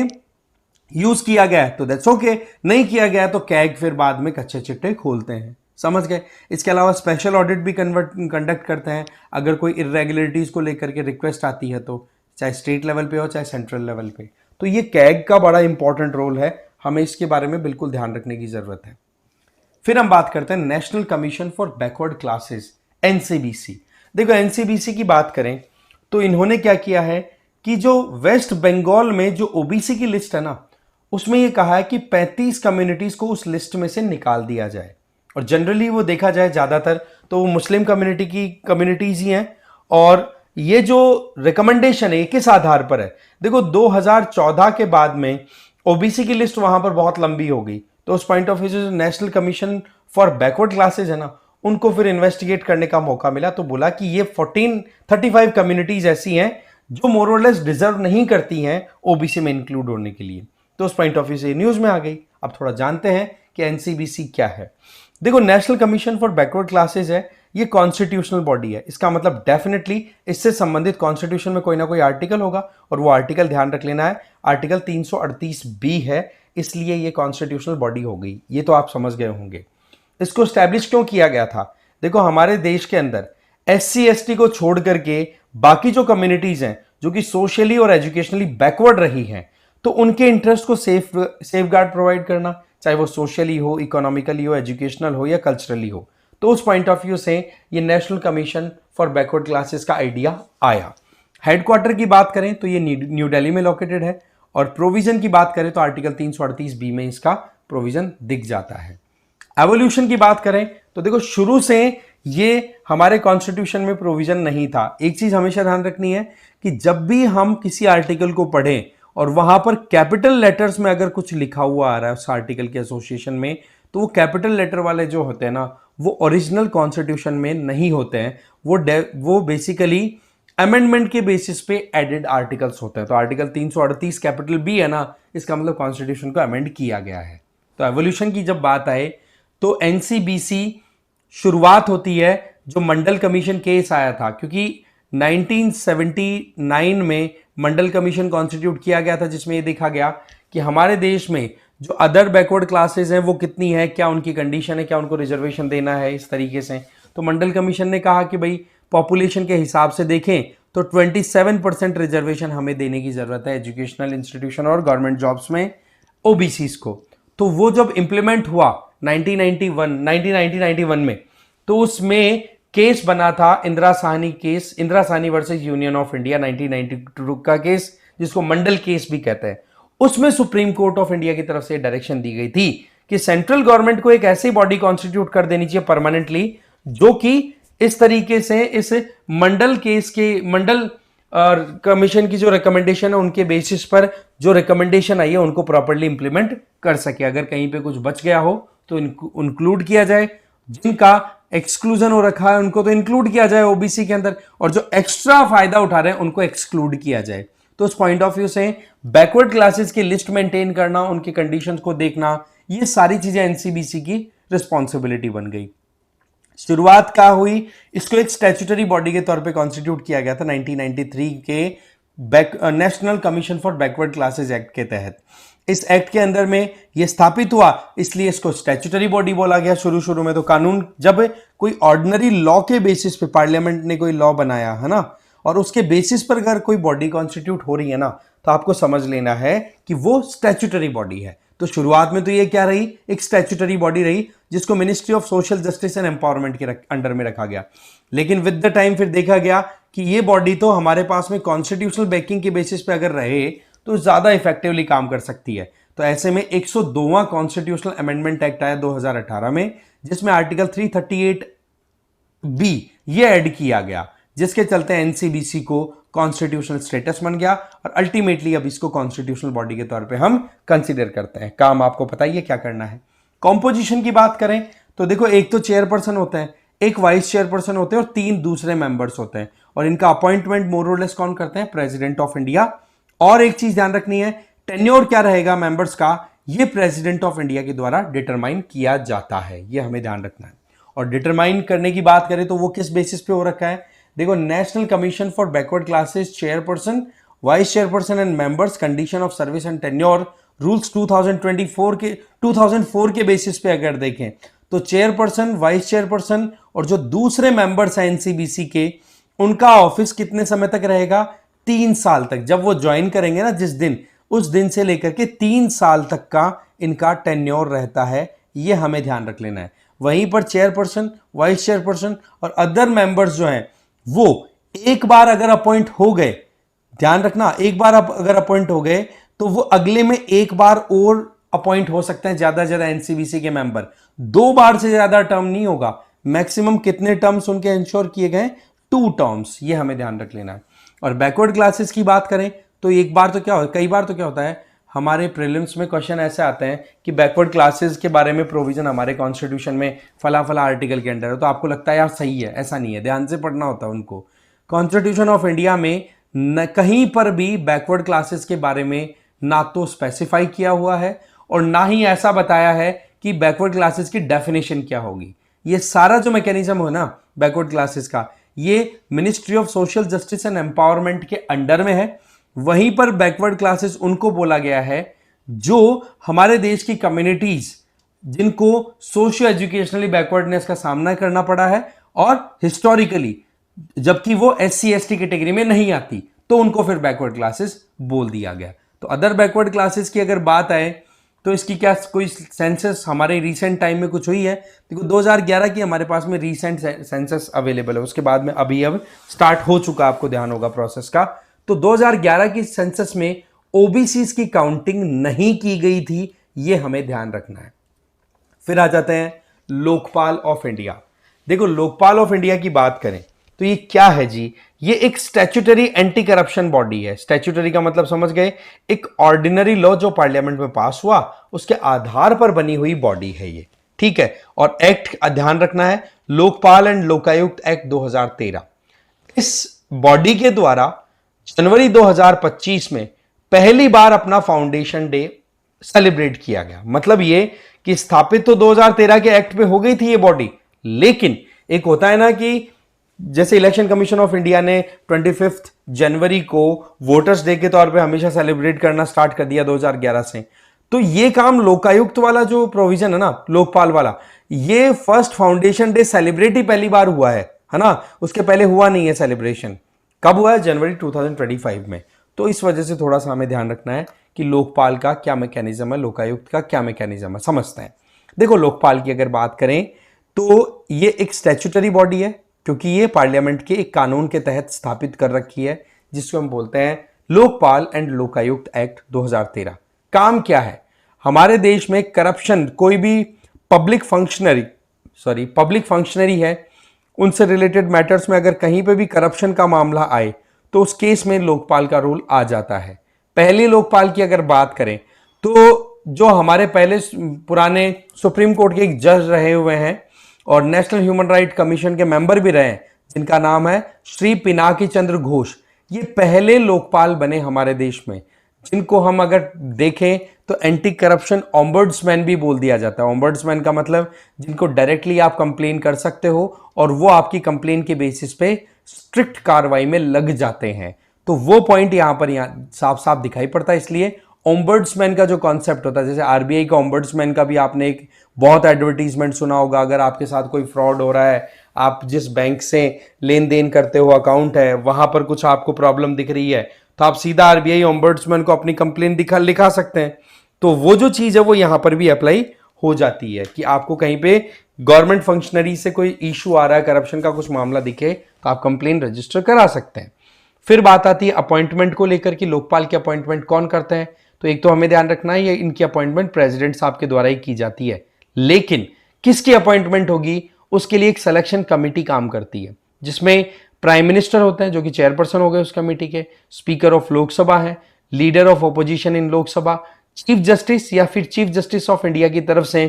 यूज किया गया है तो दैट्स ओके, नहीं किया गया तो कैग फिर बाद में कच्चे चिट्टे खोलते हैं। समझ गए? इसके अलावा स्पेशल ऑडिट भी कंडक्ट करते हैं अगर कोई इरेगुलरिटीज को लेकर के रिक्वेस्ट आती है तो, चाहे स्टेट लेवल पे हो चाहे सेंट्रल लेवल पे। तो ये कैग का बड़ा इंपॉर्टेंट रोल है, हमें इसके बारे में बिल्कुल ध्यान रखने की जरूरत है। फिर हम बात करते हैं national commission for backward classes, NCBC. देखो, एनसीबीसी की बात करें तो इन्होंने क्या किया है कि जो वेस्ट बंगाल में जो ओबीसी की लिस्ट है ना, उसमें यह कहा है कि 35 कम्युनिटीज को उस लिस्ट में से निकाल दिया जाए। और जनरली वो देखा जाए ज्यादातर तो वो मुस्लिम कम्युनिटी की कम्युनिटीज ही हैं, और ये जो रिकमेंडेशन है ये किस आधार पर है? देखो, 2014 के बाद में ओबीसी की लिस्ट वहां पर बहुत लंबी हो गई, तो उस पॉइंट ऑफ व्यू से national commission for backward classes है ना, उनको फिर इन्वेस्टिगेट करने का मौका मिला, तो बोला कि ये 35 कम्युनिटीज ऐसी हैं जो मोर और लेस डिजर्व नहीं करती हैं ओबीसी में इंक्लूड होने के लिए। तो उस पॉइंट ऑफ व्यू से न्यूज में आ गई। अब थोड़ा जानते हैं कि एनसीबीसी क्या है। देखो, national commission for backward classes है, ये कॉन्स्टिट्यूशनल बॉडी है। इसका मतलब डेफिनेटली इससे संबंधित कॉन्स्टिट्यूशन में कोई ना कोई आर्टिकल होगा, और वो आर्टिकल ध्यान रख लेना है, आर्टिकल 338 बी है, इसलिए ये कॉन्स्टिट्यूशनल बॉडी हो गई। ये तो आप समझ गए होंगे। इसको स्टैब्लिश क्यों किया गया था? देखो, हमारे देश के अंदर एससी एसटी को छोड़ करके बाकी जो कम्युनिटीज हैं जो कि सोशली और एजुकेशनली बैकवर्ड रही हैं, तो उनके इंटरेस्ट को सेफ गार्ड प्रोवाइड करना, चाहे वो सोशली हो, इकोनॉमिकली हो, एजुकेशनल हो या कल्चरली हो। तो उस पॉइंट ऑफ व्यू से ये national commission for backward classes का आइडिया आया। हेडक्वार्टर की बात करें तो ये न्यू दिल्ली में लोकेटेड है, और प्रोविजन की बात करें तो आर्टिकल 338 बी में इसका प्रोविजन दिख जाता है। एवोल्यूशन की बात करें तो देखो, शुरू से ये हमारे कॉन्स्टिट्यूशन में प्रोविजन नहीं था। एक चीज हमेशा ध्यान रखनी है कि जब भी हम किसी आर्टिकल को पढ़ें और वहां पर कैपिटल लेटर्स में अगर कुछ लिखा हुआ आ रहा है उस आर्टिकल के एसोसिएशन में, तो वो कैपिटल लेटर वाले जो होते हैं ना, वो ओरिजिनल कॉन्स्टिट्यूशन में नहीं होते हैं। वो बेसिकली अमेंडमेंट के बेसिस पे एडेड आर्टिकल्स होते हैं। तो आर्टिकल 338 कैपिटल बी है ना, इसका मतलब कॉन्स्टिट्यूशन को अमेंड किया गया है। तो एवोल्यूशन की जब बात आए तो एनसीबीसी शुरुआत होती है जो मंडल कमीशन केस आया था, क्योंकि 1979 में मंडल कमीशन कॉन्स्टिट्यूट किया गया था, जिसमें यह देखा गया कि हमारे देश में जो अदर बैकवर्ड क्लासेस हैं वो कितनी है, क्या उनकी कंडीशन है, क्या उनको रिजर्वेशन देना है, इस तरीके से। तो मंडल कमीशन ने कहा कि भाई पॉपुलेशन के हिसाब से देखें तो 27% रिजर्वेशन हमें देने की जरूरत है एजुकेशनल इंस्टीट्यूशन और गवर्नमेंट जॉब्स में ओबीसीज को। तो वो जब इंप्लीमेंट हुआ 1991 में, तो उसमें केस बना था Indira Sahni case, Indira Sahni versus union of India 1992 का केस, जिसको मंडल केस भी कहते हैं। उसमें सुप्रीम कोर्ट ऑफ इंडिया की तरफ से डायरेक्शन दी गई थी कि सेंट्रल गवर्नमेंट को एक ऐसी बॉडी कॉन्स्टिट्यूट कर देनी चाहिए परमानेंटली, जो कि इस तरीके से इस मंडल केस के मंडल कमीशन की जो रिकमेंडेशन है उनके बेसिस पर जो रिकमेंडेशन आई है उनको प्रॉपर्ली इंप्लीमेंट कर सके। अगर कहीं पे कुछ बच गया हो तो इंक्लूड किया जाए, जिनका एक्सक्लूजन हो रखा है उनको तो इंक्लूड किया जाए ओबीसी के अंदर, और जो एक्स्ट्रा फायदा उठा रहे हैं उनको एक्सक्लूड किया जाए। तो उस पॉइंट ऑफ व्यू से बैकवर्ड क्लासेस की लिस्ट मेंटेन करना, उनकी कंडीशंस को देखना, ये सारी चीजें एनसीबीसी की रिस्पॉन्सिबिलिटी बन गई। शुरुआत क्या हुई, इसको एक स्टैट्यूटरी बॉडी के तौर पे कॉन्स्टिट्यूट किया गया था 1993 के national commission for backward classes act के तहत। इस एक्ट के अंदर में यह स्थापित हुआ, इसलिए इसको स्टैट्यूटरी बॉडी बोला गया। शुरू में तो कानून, जब कोई ऑर्डिनरी लॉ के बेसिस पे पार्लियामेंट ने कोई लॉ बनाया है ना, और उसके बेसिस पर अगर कोई बॉडी कॉन्स्टिट्यूट हो रही है ना, तो आपको समझ लेना है कि वो स्टैट्यूटरी बॉडी है। तो शुरुआत में तो ये क्या रही, एक स्टैट्यूटरी बॉडी रही, जिसको ministry of social justice and empowerment के अंडर में रखा गया। लेकिन विद द टाइम फिर देखा गया कि ये बॉडी तो हमारे पास में कॉन्स्टिट्यूशनल बैकिंग के बेसिस पे अगर रहे तो ज्यादा इफेक्टिवली काम कर सकती है। तो ऐसे में 102वां कॉन्स्टिट्यूशनल अमेंडमेंट एक्ट आया 2018 में, जिसमें आर्टिकल 338 बी ये ऐड किया गया, जिसके चलते एनसीबीसी को कॉन्स्टिट्यूशनल स्टेटस बन गया, और अल्टीमेटली अब इसको कॉन्स्टिट्यूशनल बॉडी के तौर पे हम कंसीडर करते हैं। काम आपको पता ही है क्या करना है। कॉम्पोजिशन की बात करें तो देखो, एक तो चेयरपर्सन होते हैं, एक वाइस चेयरपर्सन होते हैं और 3 दूसरे मेंबर्स होते हैं, और इनका अपॉइंटमेंट मोर और लेस कौन करते हैं, प्रेसिडेंट ऑफ इंडिया। और एक चीज ध्यान रखनी है, टेन्योर क्या रहेगा मेंबर्स का, ये प्रेसिडेंट ऑफ इंडिया के द्वारा डिटरमाइन किया जाता है, ये हमें ध्यान रखना है। और डिटरमाइन करने की बात करें तो वो किस बेसिस पे हो रखा है, देखो, national commission for backward classes chairperson, vice chairperson and members, condition of service and tenure rules 2004 के बेसिस पे अगर देखें तो चेयरपर्सन, वाइस चेयरपर्सन और जो दूसरे मेंबर्स हैं एनसीबीसी के, उनका ऑफिस कितने समय तक रहेगा, 3 साल तक। जब वो ज्वाइन करेंगे ना जिस दिन, उस दिन से लेकर के 3 साल तक का इनका टेन्योर रहता है, ये हमें ध्यान रख लेना है। वहीं पर चेयरपर्सन, वाइस चेयरपर्सन और अदर मेंबर्स जो हैं वो एक बार अगर अपॉइंट हो गए, ध्यान रखना, एक बार अगर अपॉइंट हो गए तो वो अगले में एक बार और अपॉइंट हो सकते हैं, ज्यादा से ज्यादा एनसीबीसी के मेंबर। 2 बार से ज्यादा टर्म नहीं होगा। मैक्सिमम कितने टर्म्स उनके इंश्योर किए गए, 2 टर्म्स, ये हमें ध्यान रख लेना है। और बैकवर्ड क्लासेस की बात करें तो एक बार तो क्या हो, कई बार तो क्या होता है, हमारे प्रीलिम्स में क्वेश्चन ऐसे आते हैं कि बैकवर्ड क्लासेस के बारे में प्रोविजन हमारे कॉन्स्टिट्यूशन में फला फला आर्टिकल के अंडर है, तो आपको लगता है यार सही है, ऐसा नहीं है, ध्यान से पढ़ना होता है उनको। कॉन्स्टिट्यूशन ऑफ इंडिया में न कहीं पर भी बैकवर्ड क्लासेस के बारे में ना तो स्पेसिफाई किया हुआ है और ना ही ऐसा बताया है कि बैकवर्ड क्लासेस की डेफिनेशन क्या होगी। ये सारा जो मैकेनिज्म हो ना बैकवर्ड क्लासेस का, ये ministry of social justice and empowerment के अंडर में है। वहीं पर बैकवर्ड क्लासेस उनको बोला गया है जो हमारे देश की कम्युनिटीज, जिनको सोशियो एजुकेशनली बैकवर्डनेस का सामना करना पड़ा है और हिस्टोरिकली, जबकि वो SC/ST कैटेगरी में नहीं आती, तो उनको फिर बैकवर्ड क्लासेस बोल दिया गया। तो अदर बैकवर्ड क्लासेस की अगर बात आए तो इसकी क्या कोई सेंसस हमारे रिसेंट टाइम में कुछ हुई है? देखो 2011 की हमारे पास में रिसेंट सेंसस अवेलेबल है, उसके बाद में अभी अब स्टार्ट हो चुका, आपको ध्यान होगा प्रोसेस का। तो 2011 की सेंसस में ओबीसी की काउंटिंग नहीं की गई थी, ये हमें ध्यान रखना है। फिर आ जाते हैं लोकपाल ऑफ इंडिया। देखो लोकपाल ऑफ इंडिया की बात करें तो ये क्या है जी? ये एक स्टैट्यूटरी एंटी करप्शन बॉडी है। स्टैट्यूटरी का मतलब समझ गए, एक ऑर्डिनरी लॉ जो पार्लियामेंट में पास हुआ उसके आधार पर बनी हुई बॉडी है ये, ठीक है। और एक्ट ध्यान रखना है, लोकपाल एंड लोकायुक्त एक्ट 2013। इस बॉडी के द्वारा जनवरी 2025 में पहली बार अपना फाउंडेशन डे सेलिब्रेट किया गया। मतलब ये कि स्थापित तो 2013 के एक्ट में हो गई थी ये बॉडी, लेकिन एक होता है ना कि जैसे इलेक्शन कमीशन ऑफ इंडिया ने 25 जनवरी को वोटर्स डे के तौर पे हमेशा सेलिब्रेट करना स्टार्ट कर दिया 2011 से, तो ये काम लोकायुक्त वाला जो प्रोविजन है ना, लोकपाल वाला, ये फर्स्ट फाउंडेशन डे सेलिब्रेट ही पहली बार हुआ है ना। उसके पहले हुआ नहीं है सेलिब्रेशन। कब हुआ है? जनवरी 2025 में। तो इस वजह से थोड़ा सा हमें ध्यान रखना है कि लोकपाल का क्या मैकेनिज्म है, लोकायुक्त का क्या मैकेनिज्म है, समझते हैं। देखो लोकपाल की अगर बात करें तो ये एक स्टैट्यूटरी बॉडी है, क्योंकि ये पार्लियामेंट के एक कानून के तहत स्थापित कर रखी है, जिसको हम बोलते हैं लोकपाल एंड लोकायुक्त एक्ट 2013। काम क्या है? हमारे देश में करप्शन, कोई भी पब्लिक फंक्शनरी है, उनसे रिलेटेड मैटर्स में अगर कहीं पे भी करप्शन का मामला आए तो उस केस में लोकपाल का रोल आ जाता है। पहले लोकपाल की अगर बात करें तो जो हमारे पहले पुराने सुप्रीम कोर्ट के एक जज रहे हुए हैं और नेशनल ह्यूमन राइट कमीशन के मेंबर भी रहे हैं, जिनका नाम है श्री पिनाकी चंद्र घोष, ये पहले लोकपाल बने हमारे देश में, जिनको हम अगर देखें तो एंटी करप्शन ओम्बड्समैन भी बोल दिया जाता है। ओम्बड्समैन का मतलब जिनको डायरेक्टली आप कंप्लेन कर सकते हो और वो आपकी कंप्लेन के बेसिस पे स्ट्रिक्ट कार्रवाई में लग जाते हैं। तो वो पॉइंट यहां पर साफ साफ दिखाई पड़ता है। इसलिए ओम्बड्समैन का जो कॉन्सेप्ट होता है, जैसे आरबीआई का ओम्बड्समैन का भी आपने एक बहुत एडवर्टीजमेंट सुना होगा। अगर आपके साथ कोई फ्रॉड हो रहा है, आप जिस बैंक से लेन देन करते हो, अकाउंट है, वहां पर कुछ आपको प्रॉब्लम दिख रही है, तो आप सीधा आरबीआई ओम्बड्समैन को अपनी कंप्लेन लिखा सकते हैं। तो वो जो चीज है वो यहां पर भी अप्लाई हो जाती है कि आपको कहीं पे गवर्नमेंट फंक्शनरी से कोई इशू आ रहा है, करप्शन का कुछ मामला दिखे, तो आप कंप्लेन रजिस्टर करा सकते हैं। फिर बात आती है अपॉइंटमेंट को लेकर कि लोकपाल की अपॉइंटमेंट कौन करते हैं। तो एक तो हमें ध्यान रखना है, ये इनकी अपॉइंटमेंट प्रेसिडेंट साहब के द्वारा ही की जाती है, लेकिन किसकी अपॉइंटमेंट होगी उसके लिए एक सिलेक्शन कमेटी काम करती है, जिसमें प्राइम मिनिस्टर होते हैं जो कि चेयरपर्सन हो गए उस कमेटी के, स्पीकर ऑफ लोकसभा है, leader of opposition in Lok Sabha, chief justice या फिर चीफ जस्टिस ऑफ इंडिया की तरफ से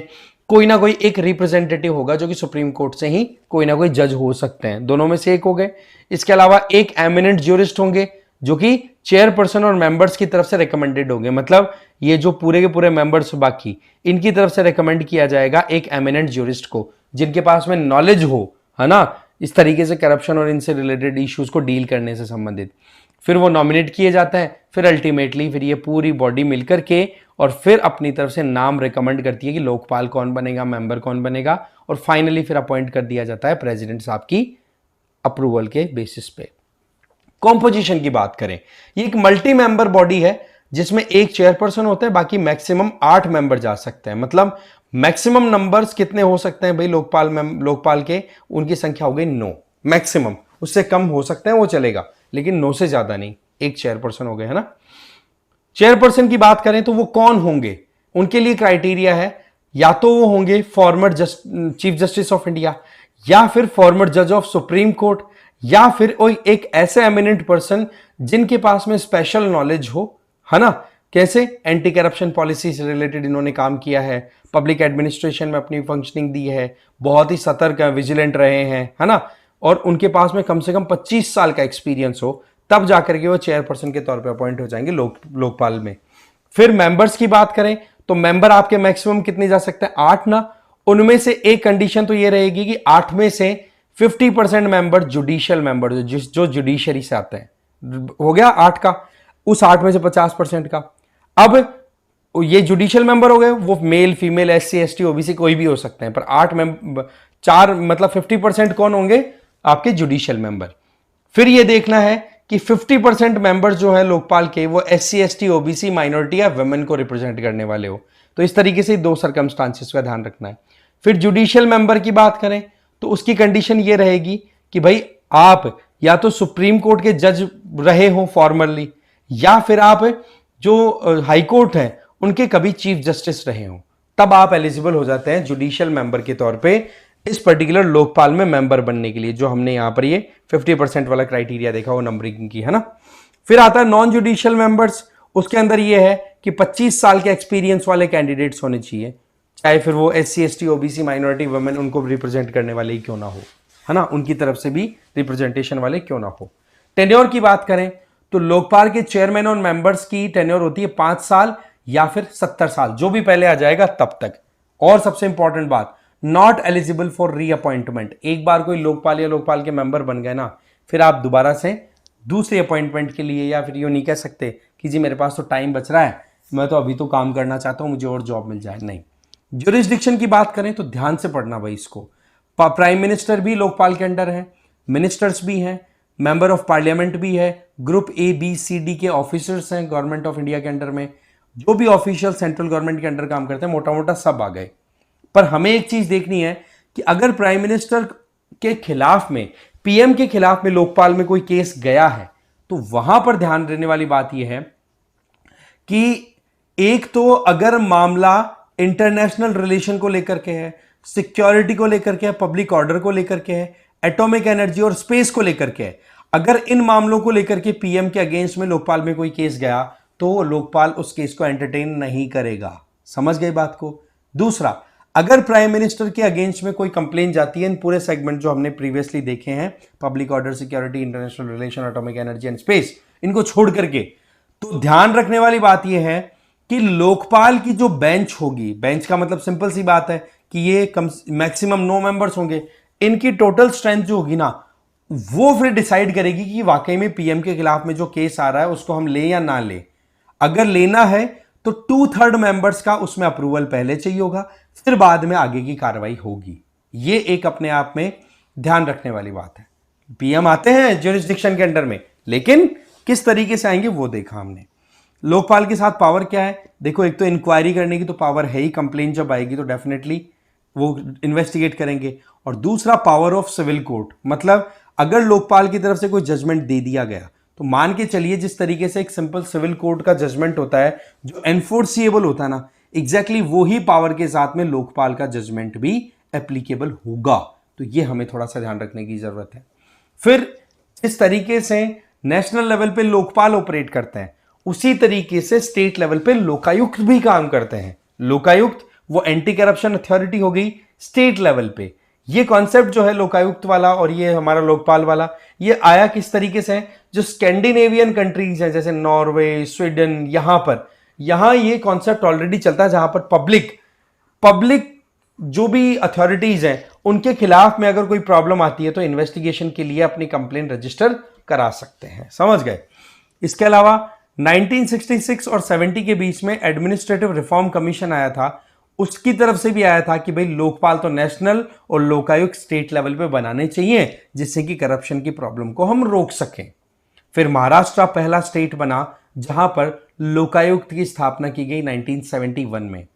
कोई ना कोई एक रिप्रेजेंटेटिव होगा, जो कि सुप्रीम कोर्ट से ही कोई ना कोई जज हो सकते हैं, दोनों में से एक हो गए। इसके अलावा एक एमिनेंट ज्यूरिस्ट होंगे जो कि चेयरपर्सन और मेंबर्स की तरफ से रिकमेंडेड होंगे। मतलब ये जो पूरे के पूरे मेंबर्स बाकी, इनकी तरफ से रिकमेंड किया जाएगा एक एमिनेंट ज्यूरिस्ट को, जिनके पास में नॉलेज हो, है ना, इस तरीके से करप्शन और इनसे रिलेटेड इश्यूज को डील करने से संबंधित। फिर वो नॉमिनेट किए जाते हैं, फिर अल्टीमेटली फिर ये पूरी बॉडी मिलकर के और फिर अपनी तरफ से नाम रिकमेंड करती है कि लोकपाल कौन बनेगा, मेंबर कौन बनेगा, और फाइनली फिर अपॉइंट कर दिया जाता है प्रेसिडेंट साहब की अप्रूवल के बेसिस पे। कॉम्पोजिशन की बात करें, ये एक मल्टी मेंबर बॉडी है जिसमें एक चेयरपर्सन होता है, बाकी मैक्सिमम 8 मेंबर जा सकते हैं। मतलब मैक्सिमम नंबर्स कितने हो सकते हैं भाई लोकपाल के, उनकी संख्या हो गई 9 मैक्सिमम, उससे कम हो सकते हैं वो चलेगा, लेकिन 9 से ज्यादा नहीं। एक चेयरपर्सन हो गए, है ना। चेयरपर्सन की बात करें तो वो कौन होंगे, उनके लिए क्राइटेरिया है, या तो वो होंगे former chief justice of India, या फिर फॉर्मर जज ऑफ सुप्रीम कोर्ट, या फिर कोई एक ऐसे एमिनेंट पर्सन जिनके पास में स्पेशल नॉलेज हो, है ना। कैसे? एंटी करप्शन पॉलिसी से रिलेटेड इन्होंने काम किया है, पब्लिक एडमिनिस्ट्रेशन में अपनी फंक्शनिंग दी है, बहुत ही सतर्क विजिलेंट रहे हैं, है ना, और उनके पास में कम से कम 25 साल का एक्सपीरियंस हो, तब जाकर के वो चेयरपर्सन के तौर पे अपॉइंट हो जाएंगे लोकपाल में। फिर मेंबर्स की बात करें तो मेंबर आपके मैक्सिमम कितने जा सकते हैं? 8 ना। उनमें से एक कंडीशन तो ये रहेगी कि 8 में से 50% मेंबर जुडिशियल मेंबर, जो जुडिशरी से आते हैं, हो गया 8 का, उस 8 में से 50% का। अब ये जुडिशियल मेंबर हो गए, वो male female SC ST OBC कोई भी हो सकते हैं, पर 4 मतलब 50% कौन होंगे? आपके जुडिशियल मेंबर। फिर ये देखना है कि 50% मेंबर जो है लोकपाल के, वो एससी एसटी ओबीसी माइनॉरिटी या वुमेन को रिप्रेजेंट करने वाले हो। तो इस तरीके से 2 सर्कमस्टांसेस का ध्यान रखना है। फिर जुडिशियल मेंबर की बात करें तो उसकी कंडीशन ये रहेगी कि भाई आप या तो सुप्रीम कोर्ट के जज रहे हो फॉर्मरली, या फिर आप जो हाई कोर्ट है उनके कभी चीफ जस्टिस रहे हो, तब आप एलिजिबल हो जाते हैं जुडिशियल मेंबर के तौर पे इस पर्टिकुलर लोकपाल में मेंबर बनने के लिए, जो हमने यहां पर ये 50% वाला क्राइटेरिया देखा वो नंबरिंग की, है ना। फिर आता है नॉन जुडिशियल मेंबर्स। उसके अंदर ये है कि 25 साल के एक्सपीरियंस वाले कैंडिडेट्स होने चाहिए, चाहे फिर वो SC ST OBC minority women उनको रिप्रेजेंट करने वाले ही क्यों ना हो, है ना, उनकी तरफ से भी रिप्रेजेंटेशन वाले क्यों ना हो। टेन्योर की बात करें तो लोकपाल के चेयरमैन और मेंबर्स की टेन्योर होती है 5 साल या फिर 70 साल, जो भी पहले आ जाएगा तब तक। और सबसे इंपॉर्टेंट बात, नॉट एलिजिबल फॉर रीअपॉइंटमेंट। एक बार कोई लोकपाल या लोकपाल के मेंबर बन गए ना, फिर आप दोबारा से दूसरे अपॉइंटमेंट के लिए, या फिर यूं नहीं कह सकते कि जी मेरे पास तो टाइम बच रहा है, मैं तो अभी तो काम करना चाहता हूं, मुझे और जॉब मिल जाए, नहीं। ज्यूरिसडिक्शन की बात करें तो ध्यान से पढ़ना भाई इसको। प्राइम मिनिस्टर भी लोकपाल के अंडर है, मिनिस्टर्स भी हैं, मेंबर ऑफ पार्लियामेंट भी है, ग्रुप ABCD के ऑफिसर्स हैं गवर्नमेंट ऑफ इंडिया के अंडर में, जो भी ऑफिशियल सेंट्रल गवर्नमेंट के अंडर काम करते हैं, मोटा मोटा सब आ गए। पर हमें एक चीज देखनी है कि अगर प्राइम मिनिस्टर के खिलाफ में, PM के खिलाफ में लोकपाल में कोई केस गया है, तो वहां पर ध्यान देने वाली बात यह है कि एक तो अगर मामला इंटरनेशनल रिलेशन को लेकर के है, सिक्योरिटी को लेकर के है, पब्लिक ऑर्डर को लेकर के है, एटॉमिक एनर्जी और स्पेस को लेकर के है, अगर इन मामलों को लेकर के PM के अगेंस्ट में लोकपाल में कोई केस गया तो लोकपाल उस केस को एंटरटेन नहीं करेगा। समझ गए बात को। दूसरा, अगर प्राइम मिनिस्टर के अगेंस्ट में कोई कंप्लेन जाती है, इन पूरे सेगमेंट जो हमने प्रीवियसली देखे हैं, public order, security, international relation, atomic energy and space, इनको छोड़ करके, तो ध्यान रखने वाली बात यह है कि लोकपाल की जो बेंच होगी, बेंच का मतलब सिंपल सी बात है कि ये मैक्सिमम 9 मेंबर्स होंगे, इनकी टोटल स्ट्रेंथ जो होगी ना, वो फिर डिसाइड करेगी कि वाकई में PM के खिलाफ में जो केस आ रहा है उसको हम ले या ना ले। अगर लेना है तो 2/3 मेंबर्स का उसमें अप्रूवल पहले चाहिए होगा, फिर बाद में आगे की कार्रवाई होगी। ये एक अपने आप में ध्यान रखने वाली बात है। PM आते हैं ज्यूरिसडिक्शन के अंडर में, लेकिन किस तरीके से आएंगे वो देखा हमने। लोकपाल के साथ पावर क्या है, देखो, एक तो इंक्वायरी करने की तो पावर है ही, कंप्लेंट जब आएगी तो डेफिनेटली वो इन्वेस्टिगेट करेंगे। और दूसरा, पावर ऑफ सिविल कोर्ट, मतलब अगर लोकपाल की तरफ से कोई जजमेंट दे दिया गया तो मान के चलिए जिस तरीके से एक सिंपल सिविल कोर्ट का जजमेंट होता है जो एनफोर्सिएबल होता है ना, एग्जैक्टली वही पावर के साथ में लोकपाल का जजमेंट भी एप्लीकेबल होगा। तो ये हमें थोड़ा सा ध्यान रखने की जरूरत है। फिर इस तरीके से नेशनल लेवल पे लोकपाल ऑपरेट करते हैं, उसी तरीके से स्टेट लेवल पे लोकायुक्त भी काम करते हैं। लोकायुक्त वो एंटी करप्शन अथॉरिटी हो गई स्टेट लेवल पे। ये कॉन्सेप्ट जो है लोकायुक्त वाला और ये हमारा लोकपाल वाला, ये आया किस तरीके से है, जो स्कैंडिनेवियन कंट्रीज हैं जैसे नॉर्वे, स्वीडन, यहां ये कॉन्सेप्ट ऑलरेडी चलता है, जहां पर पब्लिक जो भी अथॉरिटीज हैं उनके खिलाफ में अगर कोई प्रॉब्लम आती है तो इन्वेस्टिगेशन के लिए अपनी कंप्लेंट रजिस्टर करा सकते हैं। समझ गए। इसके अलावा 1966 और 70 के बीच में एडमिनिस्ट्रेटिव रिफॉर्म कमीशन आया था, उसकी तरफ से भी आया था कि भाई लोकपाल तो नेशनल और लोकायुक्त स्टेट लेवल पे बनाने चाहिए, जिससे कि करप्शन की प्रॉब्लम को हम रोक सकें। फिर महाराष्ट्र पहला स्टेट बना जहां पर लोकायुक्त की स्थापना की गई 1971 में।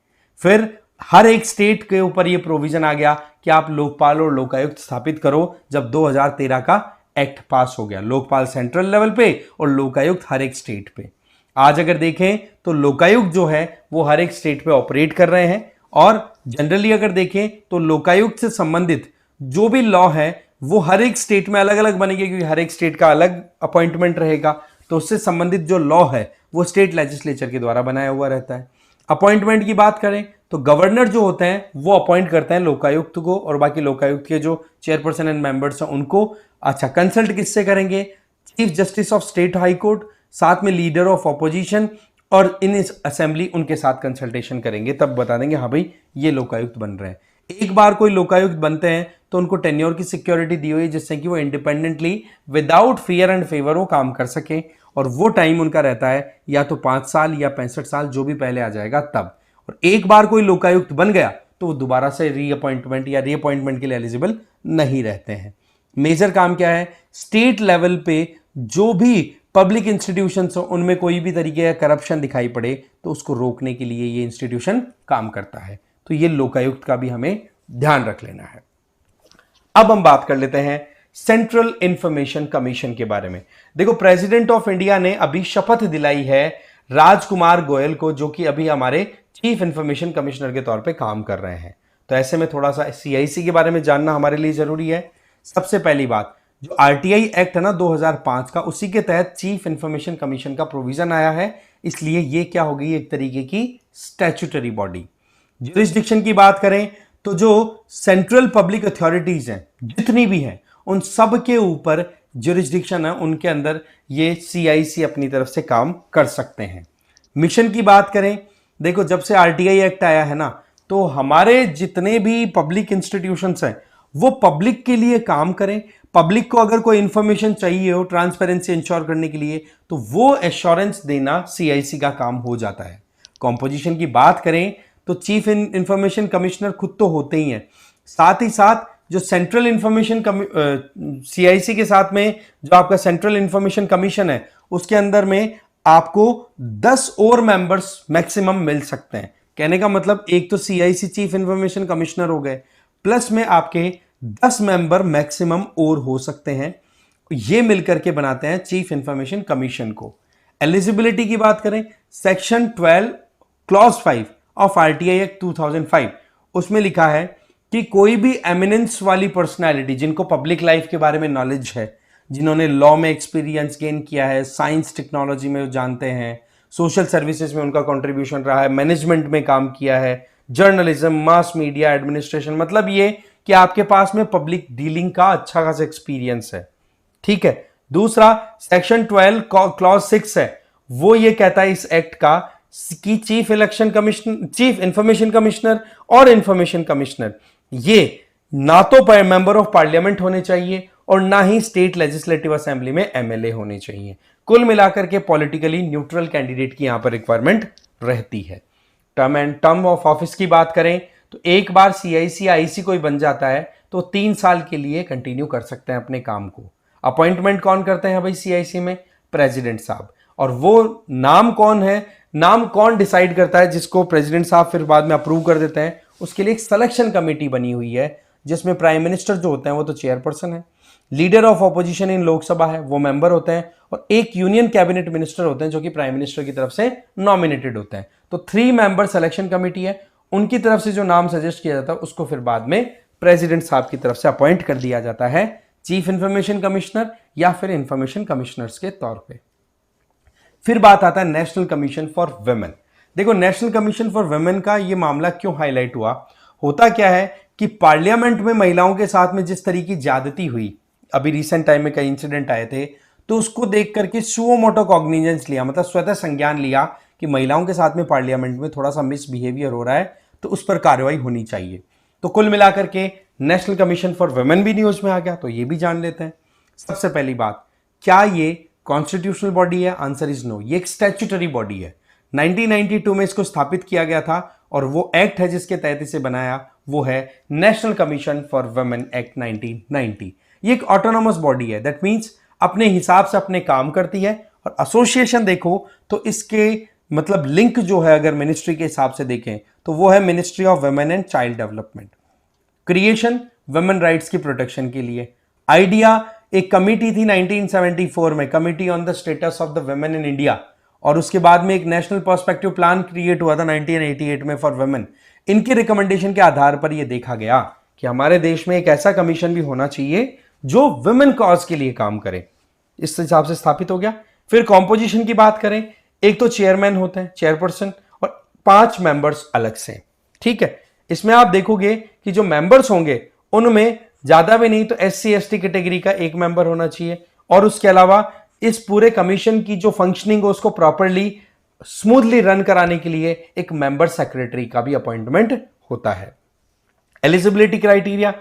फिर हर एक स्टेट के ऊपर यह प्रोविजन आ गया कि आप लोकपाल और लोकायुक्त स्थापित करो, जब 2013 का एक्ट पास हो गया। लोकपाल सेंट्रल लेवल पे और लोकायुक्त हर एक स्टेट पे। आज अगर देखें तो लोकायुक्त जो है वो हर एक स्टेट पे ऑपरेट कर रहे हैं, और जनरली अगर देखें तो लोकायुक्त से संबंधित जो भी लॉ है वो हर एक स्टेट में अलग अलग बनेगी, क्योंकि हर एक स्टेट का अलग अपॉइंटमेंट रहेगा, तो उससे संबंधित जो लॉ है वो स्टेट लेजिस्लेचर के द्वारा बनाया हुआ रहता है। अपॉइंटमेंट की बात करें तो गवर्नर जो होते हैं वो अपॉइंट करते हैं लोकायुक्त को, और बाकी लोकायुक्त के जो चेयरपर्सन एंड मेंबर्स हैं उनको। अच्छा, कंसल्ट किससे करेंगे? Chief justice of state high court, साथ में लीडर ऑफ ऑपोजिशन, और इन असेंबली उनके साथ कंसल्टेशन करेंगे, तब बता देंगे हाँ भाई ये लोकायुक्त बन रहे हैं। एक बार कोई लोकायुक्त बनते हैं तो उनको टेन्योर की सिक्योरिटी दी हुई है, जिससे कि वो independently without fear and favour वो काम कर सके, और वो टाइम उनका रहता है या तो 5 साल या 65 साल, जो भी पहले आ जाएगा तब। और एक बार कोई लोकायुक्त बन गया तो वो दोबारा से रीअपॉइंटमेंट या रीअपॉइंटमेंट के लिए एलिजिबल नहीं रहते हैं। मेजर काम क्या है? स्टेट लेवल पे जो भी पब्लिक इंस्टीट्यूशंस हो उनमें कोई भी तरीके का करप्शन दिखाई पड़े तो उसको रोकने के लिए ये इंस्टीट्यूशन काम करता है। तो ये लोकायुक्त का भी हमें ध्यान रख लेना है। अब हम बात कर लेते हैं सेंट्रल इंफॉर्मेशन कमीशन के बारे में। देखो, प्रेसिडेंट ऑफ इंडिया ने अभी शपथ दिलाई है राजकुमार गोयल को, जो कि अभी हमारे चीफ इंफॉर्मेशन कमिश्नर के तौर पे काम कर रहे हैं। तो ऐसे में थोड़ा सा सीआईसी के बारे में जानना हमारे लिए जरूरी है। सबसे पहली बात, जो आरटीआई एक्ट है ना 2005 का, उसी के तहत चीफ इंफॉर्मेशन कमीशन का प्रोविजन आया है, इसलिए ये क्या हो गई, एक तरीके की स्टैट्यूटरी बॉडी। ज्यूरिसडिक्शन की बात करें तो जो सेंट्रल पब्लिक अथॉरिटीज हैं जितनी भी हैं उन सब के ऊपर ज्यूरिसडिक्शन है, उनके अंदर ये सीआईसी अपनी तरफ से काम कर सकते हैं। मिशन की बात करें, देखो जब से आरटीआई एक्ट आया है ना, तो हमारे जितने भी पब्लिक इंस्टीट्यूशंस हैं वो पब्लिक के लिए काम करें। पब्लिक को अगर कोई इंफॉर्मेशन चाहिए हो ट्रांसपेरेंसी इंश्योर करने के लिए, तो वो एश्योरेंस देना सीआईसी का काम हो जाता है। कॉम्पोजिशन की बात करें तो चीफ इंफॉर्मेशन कमिश्नर खुद तो होते ही हैं, साथ ही साथ जो सेंट्रल इंफॉर्मेशन सीआईसी के साथ में जो आपका सेंट्रल इंफॉर्मेशन कमीशन है उसके अंदर में आपको 10 और मेंबर्स मैक्सिमम मिल सकते हैं। कहने का मतलब एक तो सीआईसी चीफ इंफॉर्मेशन कमिश्नर हो गए, प्लस में आपके 10 मेंबर मैक्सिमम और हो सकते हैं। ये मिलकर के बनाते हैं चीफ इंफॉर्मेशन कमीशन को। एलिजिबिलिटी की बात करें, section 12 clause 5 of RTI act 2005, उसमें लिखा है कि कोई भी एमिनेंस वाली पर्सनालिटी जिनको पब्लिक लाइफ के बारे में नॉलेज है, जिन्होंने लॉ में एक्सपीरियंस गेन किया है, साइंस टेक्नोलॉजी में जानते हैं, सोशल सर्विसेज में उनका कंट्रीब्यूशन रहा है, मैनेजमेंट में काम किया है, जर्नलिज्म, मास मीडिया, एडमिनिस्ट्रेशन, मतलब ये कि आपके पास में पब्लिक डीलिंग का अच्छा खासा एक्सपीरियंस है। ठीक है। दूसरा, सेक्शन 12 क्लॉज 6 है, वो ये कहता है इस एक्ट का कि चीफ इंफॉर्मेशन कमिश्नर और इंफॉर्मेशन कमिश्नर ये ना तो मेंबर ऑफ पार्लियामेंट होने चाहिए और ना ही स्टेट लेजिस्लेटिव असेंबली में एमएलए होने चाहिए। कुल मिलाकर के पॉलिटिकली न्यूट्रल कैंडिडेट की यहां पर रिक्वायरमेंट रहती है। टर्म ऑफ ऑफिस की बात करें तो एक बार सीआईसी आईसी कोई बन जाता है तो 3 साल के लिए कंटिन्यू कर सकते हैं अपने काम को। अपॉइंटमेंट कौन करते हैं भाई सीआईसी में? प्रेसिडेंट साहब। और वो नाम कौन है, नाम कौन डिसाइड करता है, जिसको प्रेसिडेंट साहब फिर बाद में अप्रूव कर देते हैं, उसके लिए एक सिलेक्शन कमेटी बनी हुई है जिसमें प्राइम मिनिस्टर जो होते हैं वो तो चेयरपर्सन है, लीडर ऑफ ऑपोजिशन इन लोकसभा है वो मेंबर होते हैं, और एक यूनियन कैबिनेट मिनिस्टर होते हैं जो कि प्राइम मिनिस्टर की तरफ से नॉमिनेटेड होते हैं। तो 3 मेंबर सिलेक्शन कमेटी है, उनकी तरफ से जो नाम सजेस्ट किया जाता है उसको फिर बाद में प्रेसिडेंट साहब की तरफ से अपॉइंट कर दिया जाता है चीफ इंफॉर्मेशन कमिश्नर या फिर इंफॉर्मेशन कमिश्नर्स के तौर पे। फिर बात आता है नेशनल कमीशन फॉर वुमेन। देखो, नेशनल कमीशन फॉर वुमेन का ये मामला क्यों हाईलाइट हुआ, होता क्या है कि पार्लियामेंट में महिलाओं के साथ में जिस तरह की ज्यादती हुई, अभी रिसेंट टाइम में कई इंसिडेंट आए थे, तो उसको देख करके सुओ मोटो कॉग्निजेंस लिया, मतलब स्वतः संज्ञान लिया कि महिलाओं के साथ में पार्लियामेंट में थोड़ा सा मिसबिहेवियर हो रहा है, तो उस पर कार्रवाई होनी चाहिए। तो कुल मिलाकर के नेशनल कमीशन फॉर वुमेन भी न्यूज में आ गया, तो ये भी जान लेते हैं। सबसे पहली बात, क्या ये कॉन्स्टिट्यूशनल बॉडी है? आंसर इज नो, ये एक स्टैट्यूटरी बॉडी है। 1992 में इसको स्थापित किया गया था और वो एक्ट है जिसके तहत इसे बनाया वो है national commission for women act 1990। ये एक ऑटोनोमस बॉडी है, दैट मींस अपने हिसाब से अपने काम करती है। और एसोसिएशन देखो तो इसके मतलब लिंक जो है अगर मिनिस्ट्री के हिसाब से देखें तो वो है ministry of women and child development. Creation women rights की प्रोटेक्शन के लिए। आइडिया, एक कमिटी थी 1974 में, committee on the status of the women in India, और उसके बाद में एक नेशनल पर्सपेक्टिव प्लान क्रिएट हुआ था 1988 में फॉर वुमेन। इनके रिकमेंडेशन के आधार पर यह देखा गया कि हमारे देश में एक ऐसा कमीशन भी होना चाहिए जो वुमेन कॉज के लिए काम करे, इस हिसाब से स्थापित हो गया। फिर कॉम्पोजिशन की बात करें, एक तो चेयरमैन होते हैं, चेयरपर्सन, और 5 मेंबर्स अलग से। ठीक है। इसमें आप देखोगे कि जो मेंबर्स होंगे उनमें ज्यादा भी नहीं तो SC ST कैटेगरी का एक मेंबर होना चाहिए, और उसके अलावा इस पूरे कमीशन की जो फंक्शनिंग हो उसको प्रॉपरली स्मूथली रन कराने के लिए एक मेंबर सेक्रेटरी का भी अपॉइंटमेंट होता है। एलिजिबिलिटी क्राइटेरिया,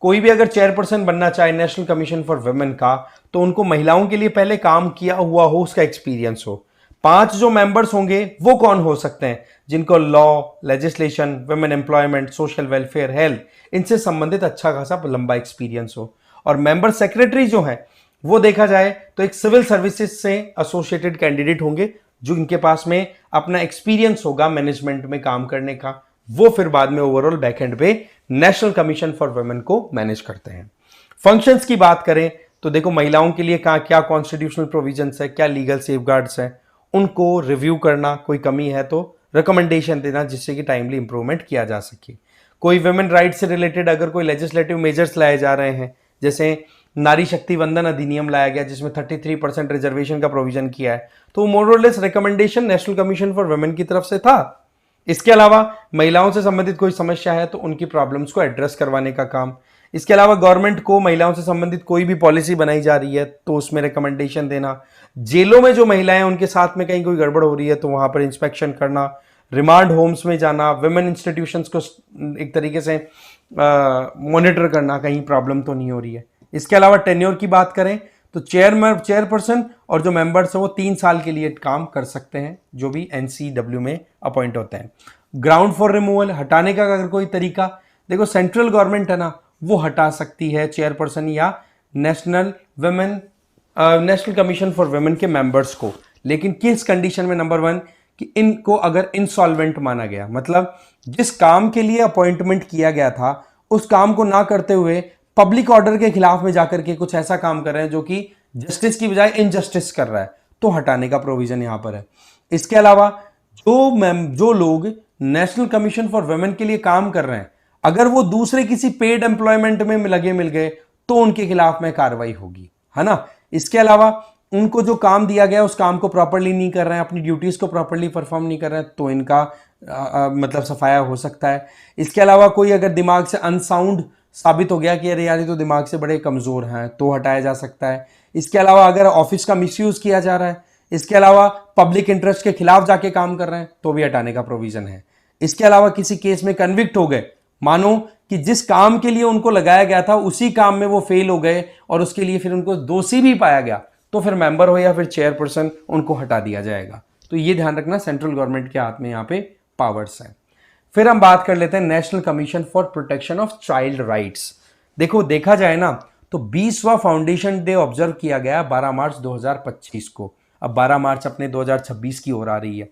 कोई भी अगर चेयरपर्सन बनना चाहे नेशनल कमीशन फॉर वुमेन का, तो उनको महिलाओं के लिए पहले काम किया हुआ हो, उसका एक्सपीरियंस हो। 5 जो मेंबर्स होंगे वो कौन हो सकते हैं? जिनको law, legislation, women employment, social welfare, health, इनसे संबंधित अच्छा खासा लंबा एक्सपीरियंस हो। और मेंबर सेक्रेटरी जो है वो देखा जाए तो एक सिविल सर्विसेज से एसोसिएटेड कैंडिडेट होंगे जो इनके पास में अपना एक्सपीरियंस होगा मैनेजमेंट में काम करने का, वो फिर बाद में ओवरऑल बैकएंड पे नेशनल कमीशन फॉर वुमेन को मैनेज करते हैं। फंक्शंस की बात करें तो देखो महिलाओं के लिए क्या कॉन्स्टिट्यूशनल प्रोविजंस है, क्या लीगल सेफगार्ड्स है, उनको रिव्यू करना, कोई कमी है तो रिकमेंडेशन देना जिससे कि टाइमली इंप्रूवमेंट किया जा सके। कोई वुमेन राइट्स से रिलेटेड अगर कोई लेजिस्लेटिव मेजर्स लाए जा रहे हैं, जैसे नारी शक्ति वंदन अधिनियम लाया गया जिसमें 33% रिजर्वेशन का प्रोविजन किया है, तो मोर और less recommendation national commission for women की तरफ से था। इसके अलावा महिलाओं से संबंधित कोई समस्या है तो उनकी प्रॉब्लम्स को एड्रेस करवाने का काम। इसके अलावा गवर्नमेंट को महिलाओं से संबंधित कोई भी पॉलिसी बनाई जा रही है तो उसमें रिकमेंडेशन देना, जेलों में जो महिलाएं उनके साथ में कहीं कोई गड़बड़ हो रही है तो वहां पर इंस्पेक्शन करना, रिमांड होम्स में जाना, वुमेन इंस्टीट्यूशंस को एक तरीके से मॉनिटर करना कहीं प्रॉब्लम तो नहीं हो रही है। इसके अलावा टेन्योर की बात करें तो चेयरपर्सन और जो मेंबर्स हैं वो 3 साल के लिए काम कर सकते हैं जो भी एनसीडब्ल्यू में अपॉइंट होते हैं। ग्राउंड फॉर रिमूवल, हटाने का अगर कोई तरीका, देखो सेंट्रल गवर्नमेंट है ना वो हटा सकती है चेयरपर्सन या नेशनल कमीशन फॉर वुमेन के मेंबर्स को, लेकिन किस कंडीशन में? नंबर 1 कि इनको अगर इंसॉल्वेंट माना गया, मतलब जिस काम के लिए अपॉइंटमेंट किया गया था उस काम को ना करते हुए पब्लिक ऑर्डर के खिलाफ में जाकर के कुछ ऐसा काम कर रहे हैं जो कि जस्टिस की बजाय इनजस्टिस कर रहा है, तो हटाने का प्रोविजन यहां पर है। इसके अलावा जो लोग नेशनल कमीशन फॉर वुमेन के लिए काम कर रहे हैं अगर वो दूसरे किसी पेड एम्प्लॉयमेंट में मिल गए तो उनके खिलाफ में कार्रवाई होगी, है ना। इसके अलावा उनको जो काम दिया गया उस काम को प्रॉपर्ली नहीं कर रहे हैं, अपनी ड्यूटीज को प्रॉपर्ली परफॉर्म नहीं कर रहे हैं तो इनका मतलब सफाया हो सकता है। इसके अलावा कोई अगर दिमाग से अनसाउंड साबित हो गया कि अरे यार ये तो दिमाग से बड़े कमजोर हैं तो हटाया जा सकता है। इसके अलावा अगर ऑफिस का मिसयूज किया जा रहा है, इसके अलावा पब्लिक इंटरेस्ट के खिलाफ जाके काम कर रहे हैं तो भी हटाने का प्रोविजन है। इसके अलावा किसी केस में कन्विक्ट हो गए, मानो कि जिस काम के लिए उनको लगाया गया था उसी काम में वो फेल हो गए और उसके लिए फिर उनको दोषी भी पाया गया तो फिर मेंबर हो या फिर चेयरपर्सन उनको हटा दिया जाएगा। तो ये ध्यान रखना, सेंट्रल गवर्नमेंट के हाथ में यहाँ पे पावर्स हैं। फिर हम बात कर लेते हैं national commission for protection of child rights. देखो देखा जाए ना तो 20वां फाउंडेशन डे ऑब्जर्व किया गया 12 मार्च 2025 को। अब 12 मार्च अपने 2026 की ओर आ रही है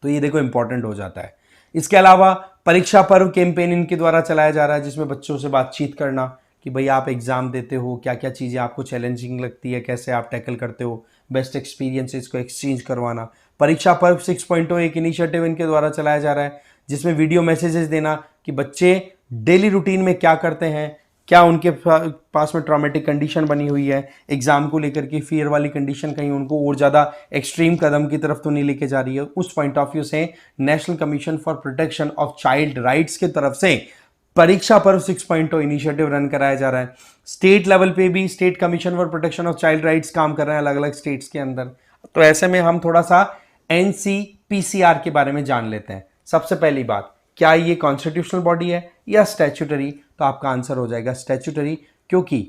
तो ये देखो इंपॉर्टेंट हो जाता है। इसके अलावा परीक्षा पर्व कैंपेन इनके द्वारा चलाया जा रहा है जिसमें बच्चों से बातचीत करना कि भाई आप एग्जाम देते हो, क्या क्या चीज़ें आपको चैलेंजिंग लगती है, कैसे आप टैकल करते हो, बेस्ट एक्सपीरियंसेस को एक्सचेंज करवाना। परीक्षा पर्व 6.0 एक इनिशिएटिव इनके द्वारा चलाया जा रहा है जिसमें वीडियो मैसेजेस देना कि बच्चे डेली रूटीन में क्या करते हैं, क्या उनके पास में ट्रॉमेटिक कंडीशन बनी हुई है, एग्जाम को लेकर के फियर वाली कंडीशन कहीं उनको और ज़्यादा एक्सट्रीम कदम की तरफ तो नहीं लेके जा रही है। उस पॉइंट ऑफ व्यू से national commission for protection of child rights की तरफ से परीक्षा पर्व 6.0 इनिशिएटिव रन कराया जा रहा है। स्टेट लेवल पे भी state commission for protection of child rights काम कर रहे हैं अलग अलग स्टेट्स के अंदर। तो ऐसे में हम थोड़ा सा एनसीपीसीआर के बारे में जान लेते हैं। सबसे पहली बात, क्या ये कॉन्स्टिट्यूशनल बॉडी है या स्टैट्यूटरी? तो आपका आंसर हो जाएगा स्टैट्यूटरी, क्योंकि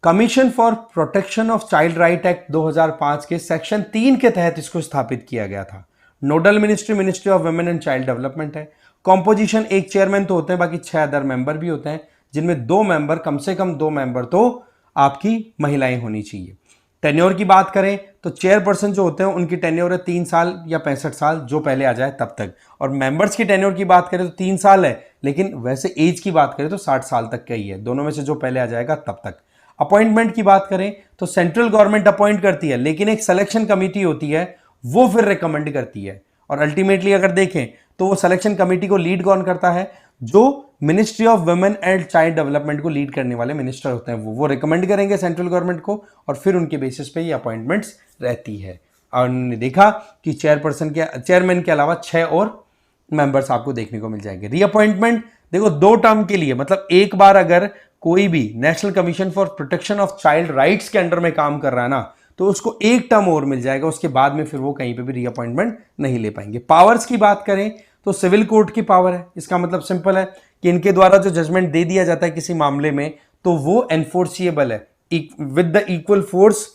commission for protection of child right act 2005 के सेक्शन 3 के तहत इसको स्थापित किया गया था। Nodal ministry of women and child development है। कॉम्पोजिशन एक चेयरमैन तो होते हैं, बाकी 6 अदर मेंबर भी होते हैं जिनमें 2 मेंबर, कम से कम 2 मेंबर तो आपकी महिलाएं होनी चाहिए। टेन्योर की बात करें तो चेयरपर्सन जो होते हैं उनकी टेन्योर है 3 साल या 65 साल, जो पहले आ जाए तब तक। और मेंबर्स की टेन्योर की बात करें तो 3 साल है, लेकिन वैसे एज की बात करें तो 60 साल तक का ही है, दोनों में से जो पहले आ जाएगा तब तक। अपॉइंटमेंट की बात करें तो सेंट्रल गवर्नमेंट अपॉइंट करती है, लेकिन एक सिलेक्शन कमिटी होती है वो फिर रिकमेंड करती है। और अल्टीमेटली अगर देखें तो वो सिलेक्शन कमिटी को लीड कौन करता है? जो ministry of women and child development को लीड करने वाले मिनिस्टर होते हैं वो रिकमेंड करेंगे सेंट्रल गवर्नमेंट को और फिर उनके बेसिस पे ये अपॉइंटमेंट्स रहती है। और उन्होंने देखा कि चेयरमैन के अलावा 6 और मेंबर्स आपको देखने को मिल जाएंगे। रीअपॉइंटमेंट देखो 2 टर्म के लिए, मतलब एक बार अगर कोई भी national commission for protection of child rights के अंडर में काम कर रहा है ना तो उसको 1 टर्म और मिल जाएगा, उसके बाद में फिर वो कहीं पे भी रीअपॉइंटमेंट नहीं ले पाएंगे। पावर्स की बात करें तो सिविल कोर्ट की पावर है। इसका मतलब सिंपल है कि इनके द्वारा जो जजमेंट दे दिया जाता है किसी मामले में तो वो एनफोर्सिएबल है with the equal force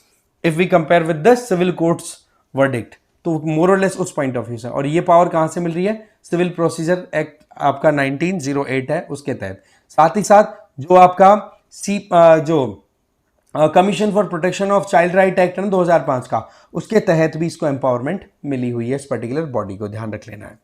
if we compare with the civil courts verdict. तो मोर और लेस उस पॉइंट ऑफ व्यू से। और ये पावर कहां से मिल रही है? सिविल प्रोसीजर एक्ट आपका 1908 है उसके तहत। साथ ही साथ जो आपका जो commission for protection of child right act है ना 2005 का, उसके तहत भी इसको एम्पावरमेंट मिली हुई है, इस पर्टिकुलर बॉडी को ध्यान रख लेना है।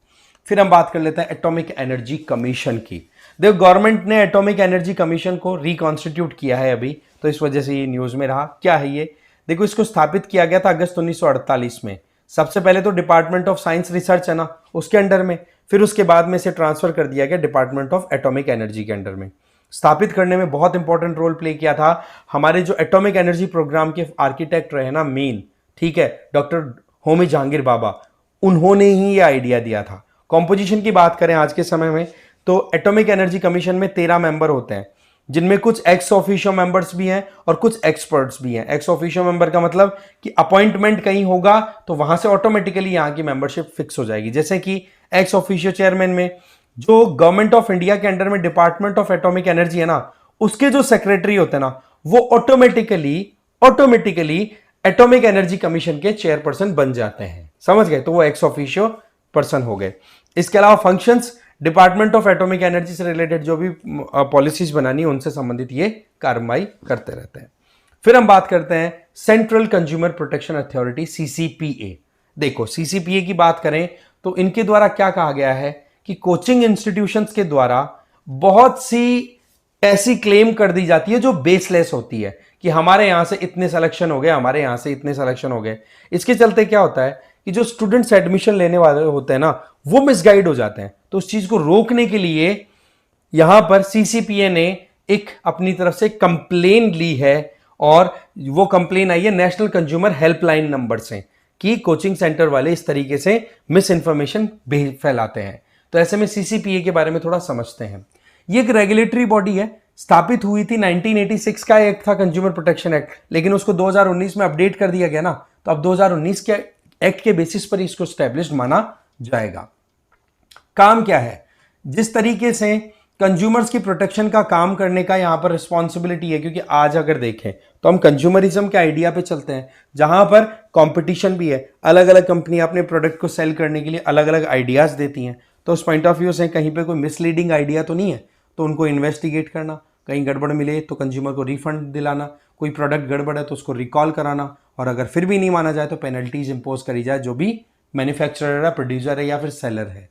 फिर हम बात कर लेते हैं एटॉमिक एनर्जी कमीशन की। देखो गवर्नमेंट ने एटॉमिक एनर्जी कमीशन को रिकॉन्स्टिट्यूट किया है अभी, तो इस वजह से ये न्यूज में रहा। क्या है ये? देखो इसको स्थापित किया गया था अगस्त 1948 में। सबसे पहले तो डिपार्टमेंट ऑफ साइंस रिसर्च है ना उसके अंडर में, फिर उसके बाद में से ट्रांसफर कर दिया गया डिपार्टमेंट ऑफ एटॉमिक एनर्जी के अंडर में। स्थापित करने में बहुत इंपॉर्टेंट रोल प्ले किया था हमारे जो एटॉमिक एनर्जी प्रोग्राम के आर्किटेक्ट रहे ना मेन, ठीक है, डॉक्टर होमी जहांगीर बाबा, उन्होंने ही ये आइडिया दिया था। कॉम्पोजिशन की बात करें आज के समय में तो एटॉमिक एनर्जी कमीशन में 13 मेंबर होते हैं, जिनमें कुछ एक्स ऑफिशियो मेंबर्स भी हैं और कुछ एक्सपर्ट्स भी हैं। एक्स ऑफिशियो मेंबर का मतलब कि अपॉइंटमेंट कहीं होगा तो वहां से ऑटोमेटिकली यहां की मेंबरशिप फिक्स हो जाएगी। जैसे कि एक्स ऑफिशियो चेयरमैन में जो गवर्नमेंट ऑफ इंडिया के अंडर में डिपार्टमेंट ऑफ एटॉमिक एनर्जी है ना, उसके जो सेक्रेटरी होते हैं ना, वो ऑटोमेटिकली एटॉमिक एनर्जी कमीशन के चेयरपर्सन बन जाते हैं। समझ गए? तो वो एक्स ऑफिशियो पर्सन हो गए। इसके अलावा functions, department of atomic energy से रिलेटेड जो भी पॉलिसीज बनानी है उनसे संबंधित ये कार्रवाई करते रहते हैं। फिर हम बात करते हैं central consumer protection authority, CCPA. देखो सीसीपीए की बात करें तो इनके द्वारा क्या कहा गया है कि कोचिंग इंस्टीट्यूशंस के द्वारा बहुत सी ऐसी क्लेम कर दी जाती है जो बेसलेस होती है कि हमारे यहां से इतने सिलेक्शन हो गए, हमारे यहां से इतने सिलेक्शन हो गए। इसके चलते क्या होता है कि जो स्टूडेंट्स एडमिशन लेने वाले होते हैं ना, वो मिसगाइड हो जाते हैं। तो उस चीज को रोकने के लिए यहां पर सीसीपीए ने एक अपनी तरफ से कंप्लेन ली है, और वो कंप्लेन आई है नेशनल कंज्यूमर हेल्पलाइन नंबर से कि कोचिंग सेंटर वाले इस तरीके से मिस इंफॉर्मेशन फैलाते हैं। तो ऐसे में सीसीपीए के बारे में थोड़ा समझते हैं। ये एक रेगुलेटरी बॉडी है, स्थापित हुई थी 1986 का एक्ट था कंज्यूमर प्रोटेक्शन एक्ट, लेकिन उसको 2019 में अपडेट कर दिया गया ना, तो अब 2019 के एक्ट के बेसिस पर इसको स्टैब्लिश्ड माना जाएगा। काम क्या है? जिस तरीके से कंज्यूमर्स की प्रोटेक्शन का काम करने का यहां पर रिस्पॉन्सिबिलिटी है, क्योंकि आज अगर देखें तो हम कंज्यूमरिज्म के आइडिया पे चलते हैं जहां पर कंपटीशन भी है, अलग अलग कंपनियां अपने प्रोडक्ट को सेल करने के लिए अलग अलग आइडियाज देती हैं। तो उस पॉइंट ऑफ व्यू से कहीं पे कोई मिसलीडिंग आइडिया तो नहीं है, तो उनको इन्वेस्टिगेट करना, कहीं गड़बड़ मिले तो कंज्यूमर को रिफंड दिलाना, कोई प्रोडक्ट गड़बड़ है तो उसको रिकॉल कराना, और अगर फिर भी नहीं माना जाए तो पेनल्टीज इंपोज करी जाए जो भी मैन्युफैक्चरर है, प्रोड्यूसर है या फिर सेलर है।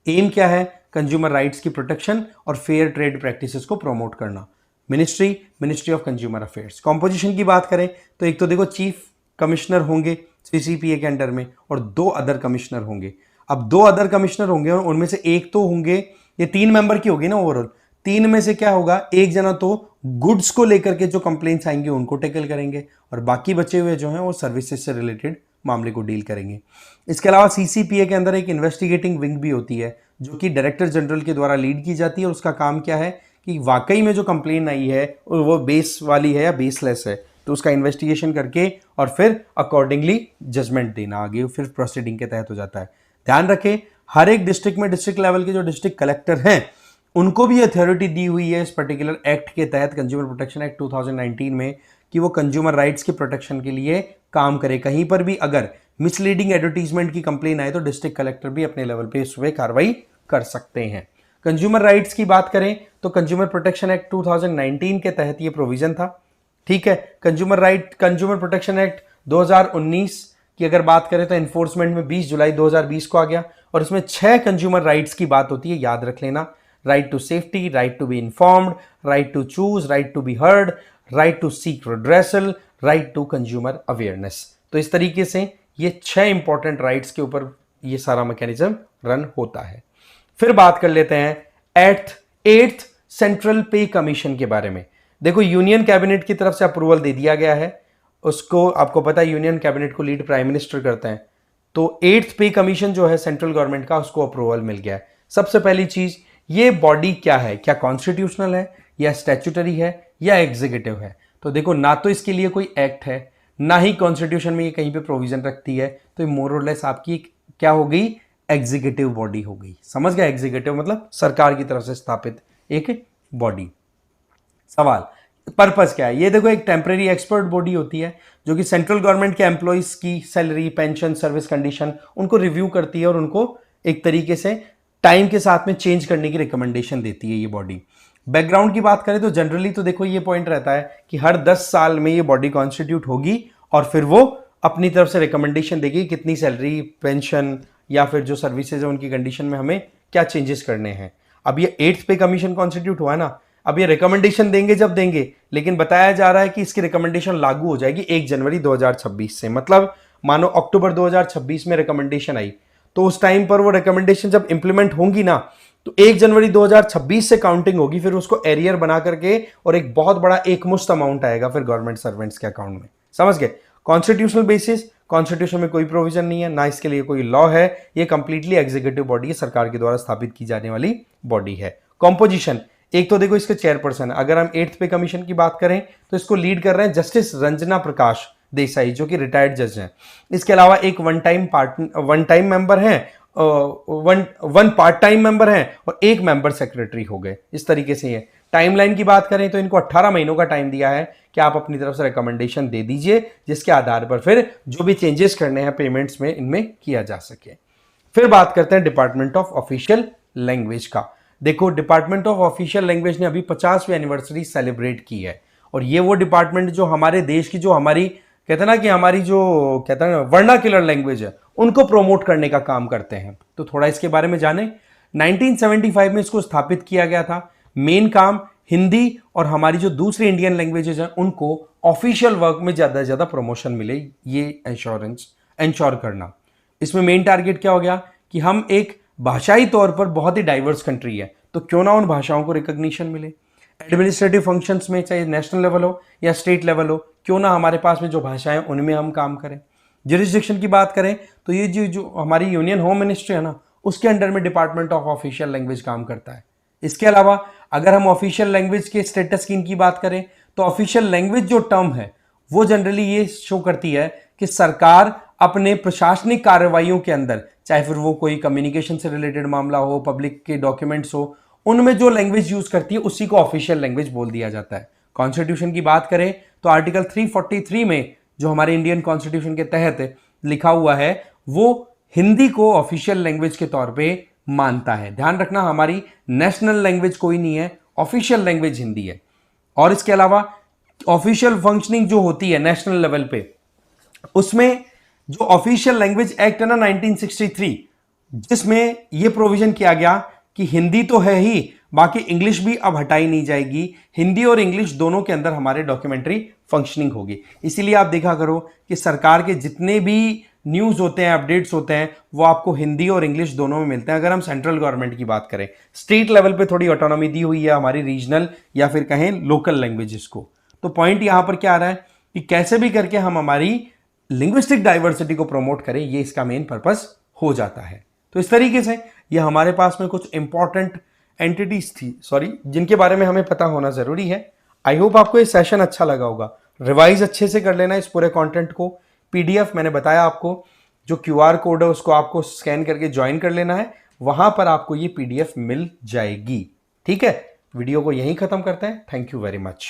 एम क्या है? कंज्यूमर राइट्स की प्रोटेक्शन और फेयर ट्रेड प्रैक्टिसेस को प्रमोट करना। Ministry of consumer affairs. Composition की बात करें तो एक तो देखो चीफ कमिश्नर होंगे सीसीपीए के अंडर में और 2 अदर कमिश्नर होंगे। अब 2 अदर कमिश्नर होंगे और उनमें से एक तो होंगे, ये 3 मेंबर की होगी ना ओवरऑल, 3 में से क्या होगा, एक जना तो गुड्स को लेकर के जो कंप्लेंट्स आएंगे उनको टैकल करेंगे, और बाकी बचे हुए जो हैं वो सर्विसेज से रिलेटेड मामले को डील करेंगे। इसके अलावा सीसीपीए के अंदर एक इन्वेस्टिगेटिंग विंग भी होती है जो कि डायरेक्टर जनरल के द्वारा लीड की जाती है, और उसका काम क्या है कि वाकई में जो कंप्लेन आई है वो बेस वाली है या बेसलेस है, तो उसका इन्वेस्टिगेशन करके और फिर अकॉर्डिंगली जजमेंट देना आगे फिर प्रोसीडिंग के तहत हो जाता है। ध्यान रखें हर एक डिस्ट्रिक्ट में डिस्ट्रिक्ट लेवल के जो डिस्ट्रिक्ट कलेक्टर हैं उनको भी अथॉरिटी दी हुई है इस पर्टिकुलर एक्ट के तहत, कंज्यूमर प्रोटेक्शन एक्ट 2019 में, कि वो कंज्यूमर राइट्स के प्रोटेक्शन के लिए काम करे। कहीं पर भी अगर मिसलीडिंग एडवर्टीजमेंट की कंप्लेन आए तो डिस्ट्रिक्ट कलेक्टर भी अपने लेवल पे इस पे कार्रवाई कर सकते हैं। कंज्यूमर राइट्स की बात करें तो कंज्यूमर प्रोटेक्शन एक्ट 2019 के तहत ये प्रोविजन था। ठीक है, कंज्यूमर प्रोटेक्शन एक्ट 2019 की अगर बात करें तो एनफोर्समेंट में 20 जुलाई 2020 को आ गया, और इसमें 6 कंज्यूमर राइट्स की बात होती है, याद रख लेना। Right to safety, right to be informed, right to choose, right to be heard, right to seek redressal, right to consumer awareness. तो इस तरीके से ये 6 इंपॉर्टेंट राइट्स के ऊपर ये सारा मैकेनिज्म रन होता है। फिर बात कर लेते हैं एट्थ सेंट्रल पे कमीशन के बारे में। देखो यूनियन कैबिनेट की तरफ से अप्रूवल दे दिया गया है, उसको आपको पता है यूनियन कैबिनेट को लीड प्राइम मिनिस्टर करते हैं, तो 8th पे कमीशन जो है सेंट्रल गवर्नमेंट का उसको अप्रूवल मिल गया है। सबसे पहली चीज, ये बॉडी क्या है, क्या कॉन्स्टिट्यूशनल है या स्टैट्यूटरी है या एग्जीक्यूटिव है? तो देखो ना तो इसके लिए कोई एक्ट है, ना ही कॉन्स्टिट्यूशन में ये कहीं पे प्रोविजन रखती है, तो ये मोर और लेस आपकी क्या हो गई, एग्जीक्यूटिव बॉडी हो गई। समझ गया? एग्जीक्यूटिव मतलब सरकार की तरफ से स्थापित एक बॉडी। सवाल, पर्पस क्या है? ये देखो एक टेम्परेरी एक्सपर्ट बॉडी होती है जो कि सेंट्रल गवर्नमेंट के एम्प्लॉइज की सैलरी, पेंशन, सर्विस कंडीशन उनको रिव्यू करती है और उनको एक तरीके से टाइम के साथ में चेंज करने की रिकमेंडेशन देती है ये बॉडी। बैकग्राउंड की बात करें तो जनरली तो देखो ये पॉइंट रहता है कि हर 10 साल में ये बॉडी कॉन्स्टिट्यूट होगी और फिर वो अपनी तरफ से रिकमेंडेशन देगी कितनी सैलरी, पेंशन या फिर जो सर्विसेज है उनकी कंडीशन में हमें क्या चेंजेस करने हैं। अब ये 8th पे कमीशन कॉन्स्टिट्यूट हुआ ना, अब ये रिकमेंडेशन देंगे जब देंगे, लेकिन बताया जा रहा है कि इसकी रिकमेंडेशन लागू हो जाएगी 1 जनवरी 2026 से। मतलब मानो अक्टूबर 2026 में रिकमेंडेशन आई, तो उस टाइम पर वो रिकमेंडेशन जब इंप्लीमेंट होंगी ना, तो 1 जनवरी 2026 से काउंटिंग होगी, फिर उसको एरियर बना करके और एक बहुत बड़ा एक मुश्त अमाउंट आएगा फिर गवर्नमेंट सर्वेंट्स के अकाउंट में। समझ गए? कॉन्स्टिट्यूशनल बेसिस, कॉन्स्टिट्यूशन में कोई प्रोविजन नहीं है, ना इसके लिए कोई लॉ है, ये कंप्लीटली एग्जीक्यूटिव बॉडी है, सरकार के द्वारा स्थापित की जाने वाली बॉडी है। कॉम्पोजिशन, एक तो देखो इसके चेयरपर्सन, अगर हम 8th पे कमीशन की बात करें तो इसको लीड कर रहे हैं जस्टिस रंजना प्रकाश देसाई, जो कि रिटायर्ड जज हैं। इसके अलावा एक वन टाइम मेंबर हैं, वन पार्ट टाइम मेंबर हैं और एक मेंबर सेक्रेटरी हो गए। इस तरीके से ये टाइमलाइन की बात करें तो इनको 18 महीनों का टाइम दिया है कि आप अपनी तरफ से रिकमेंडेशन दे दीजिए, जिसके आधार पर फिर जो भी चेंजेस करने हैं पेमेंट्स में इनमें किया जा सके। फिर बात करते हैं डिपार्टमेंट ऑफ ऑफिशियल लैंग्वेज का। देखो डिपार्टमेंट ऑफ ऑफिशियल लैंग्वेज ने अभी 50वीं एनिवर्सरी सेलिब्रेट की है और ये वो डिपार्टमेंट जो हमारे देश की जो हमारी कहते हैं ना कि हमारी जो कहते हैं ना वर्नाक्युलर लैंग्वेज है उनको प्रोमोट करने का काम करते हैं। तो थोड़ा इसके बारे में जाने। 1975 में इसको स्थापित किया गया था। मेन काम हिंदी और हमारी जो दूसरी इंडियन लैंग्वेजेज हैं उनको ऑफिशियल वर्क में ज़्यादा से ज़्यादा प्रमोशन मिले, ये इंश्योर करना। इसमें मेन टारगेट क्या हो गया कि हम एक भाषाई तौर पर बहुत ही डाइवर्स कंट्री है, तो क्यों ना उन भाषाओं को रिकॉग्निशन मिले। एडमिनिस्ट्रेटिव फंक्शंस में चाहे नेशनल लेवल हो या स्टेट लेवल हो, क्यों ना हमारे पास में जो भाषाएं उनमें हम काम करें। जुरिस्डिक्शन की बात करें तो ये जो हमारी यूनियन होम मिनिस्ट्री है ना, उसके अंडर में डिपार्टमेंट ऑफ ऑफिशियल लैंग्वेज काम करता है। इसके अलावा अगर हम ऑफिशियल लैंग्वेज के स्टेटस की इनकी बात करें तो ऑफिशियल लैंग्वेज जो टर्म है वो जनरली ये शो करती है कि सरकार अपने प्रशासनिक कार्रवाइयों के अंदर, चाहे फिर वो कोई कम्युनिकेशन से रिलेटेड मामला हो, पब्लिक के डॉक्यूमेंट्स हो, उनमें जो लैंग्वेज यूज करती है उसी को ऑफिशियल लैंग्वेज बोल दिया जाता है। कॉन्स्टिट्यूशन की बात करें तो आर्टिकल 343 में जो हमारे इंडियन कॉन्स्टिट्यूशन के तहत लिखा हुआ है वो हिंदी को ऑफिशियल लैंग्वेज के तौर पे मानता है। ध्यान रखना, हमारी नेशनल लैंग्वेज कोई नहीं है, ऑफिशियल लैंग्वेज हिंदी है। और इसके अलावा ऑफिशियल फंक्शनिंग जो होती है नेशनल लेवल पे, उसमें जो ऑफिशियल लैंग्वेज एक्ट है ना 1963, जिसमें यह प्रोविजन किया गया कि हिंदी तो है ही, बाकी इंग्लिश भी अब हटाई नहीं जाएगी। हिंदी और इंग्लिश दोनों के अंदर हमारे डॉक्यूमेंट्री फंक्शनिंग होगी। इसीलिए आप देखा करो कि सरकार के जितने भी न्यूज़ होते हैं, अपडेट्स होते हैं, वो आपको हिंदी और इंग्लिश दोनों में मिलते हैं। अगर हम सेंट्रल गवर्नमेंट की बात करें, स्टेट लेवल पे थोड़ी ऑटोनॉमी दी हुई है हमारी रीजनल या फिर कहें लोकल लैंग्वेजेस को। तो पॉइंट यहां पर क्या आ रहा है कि कैसे भी करके हम हमारी लिंग्विस्टिक डाइवर्सिटी को प्रमोट करें, ये इसका मेन पर्पस हो जाता है। तो इस तरीके से ये हमारे पास में कुछ इंपॉर्टेंट एंटिटीज थी, जिनके बारे में हमें पता होना जरूरी है। आई होप आपको ये सेशन अच्छा लगा होगा। रिवाइज अच्छे से कर लेना इस पूरे कंटेंट को। पीडीएफ मैंने बताया आपको, जो क्यूआर कोड है उसको आपको स्कैन करके ज्वाइन कर लेना है, वहां पर आपको ये पीडीएफ मिल जाएगी। ठीक है, वीडियो को यहीं खत्म करते हैं। Thank you very much.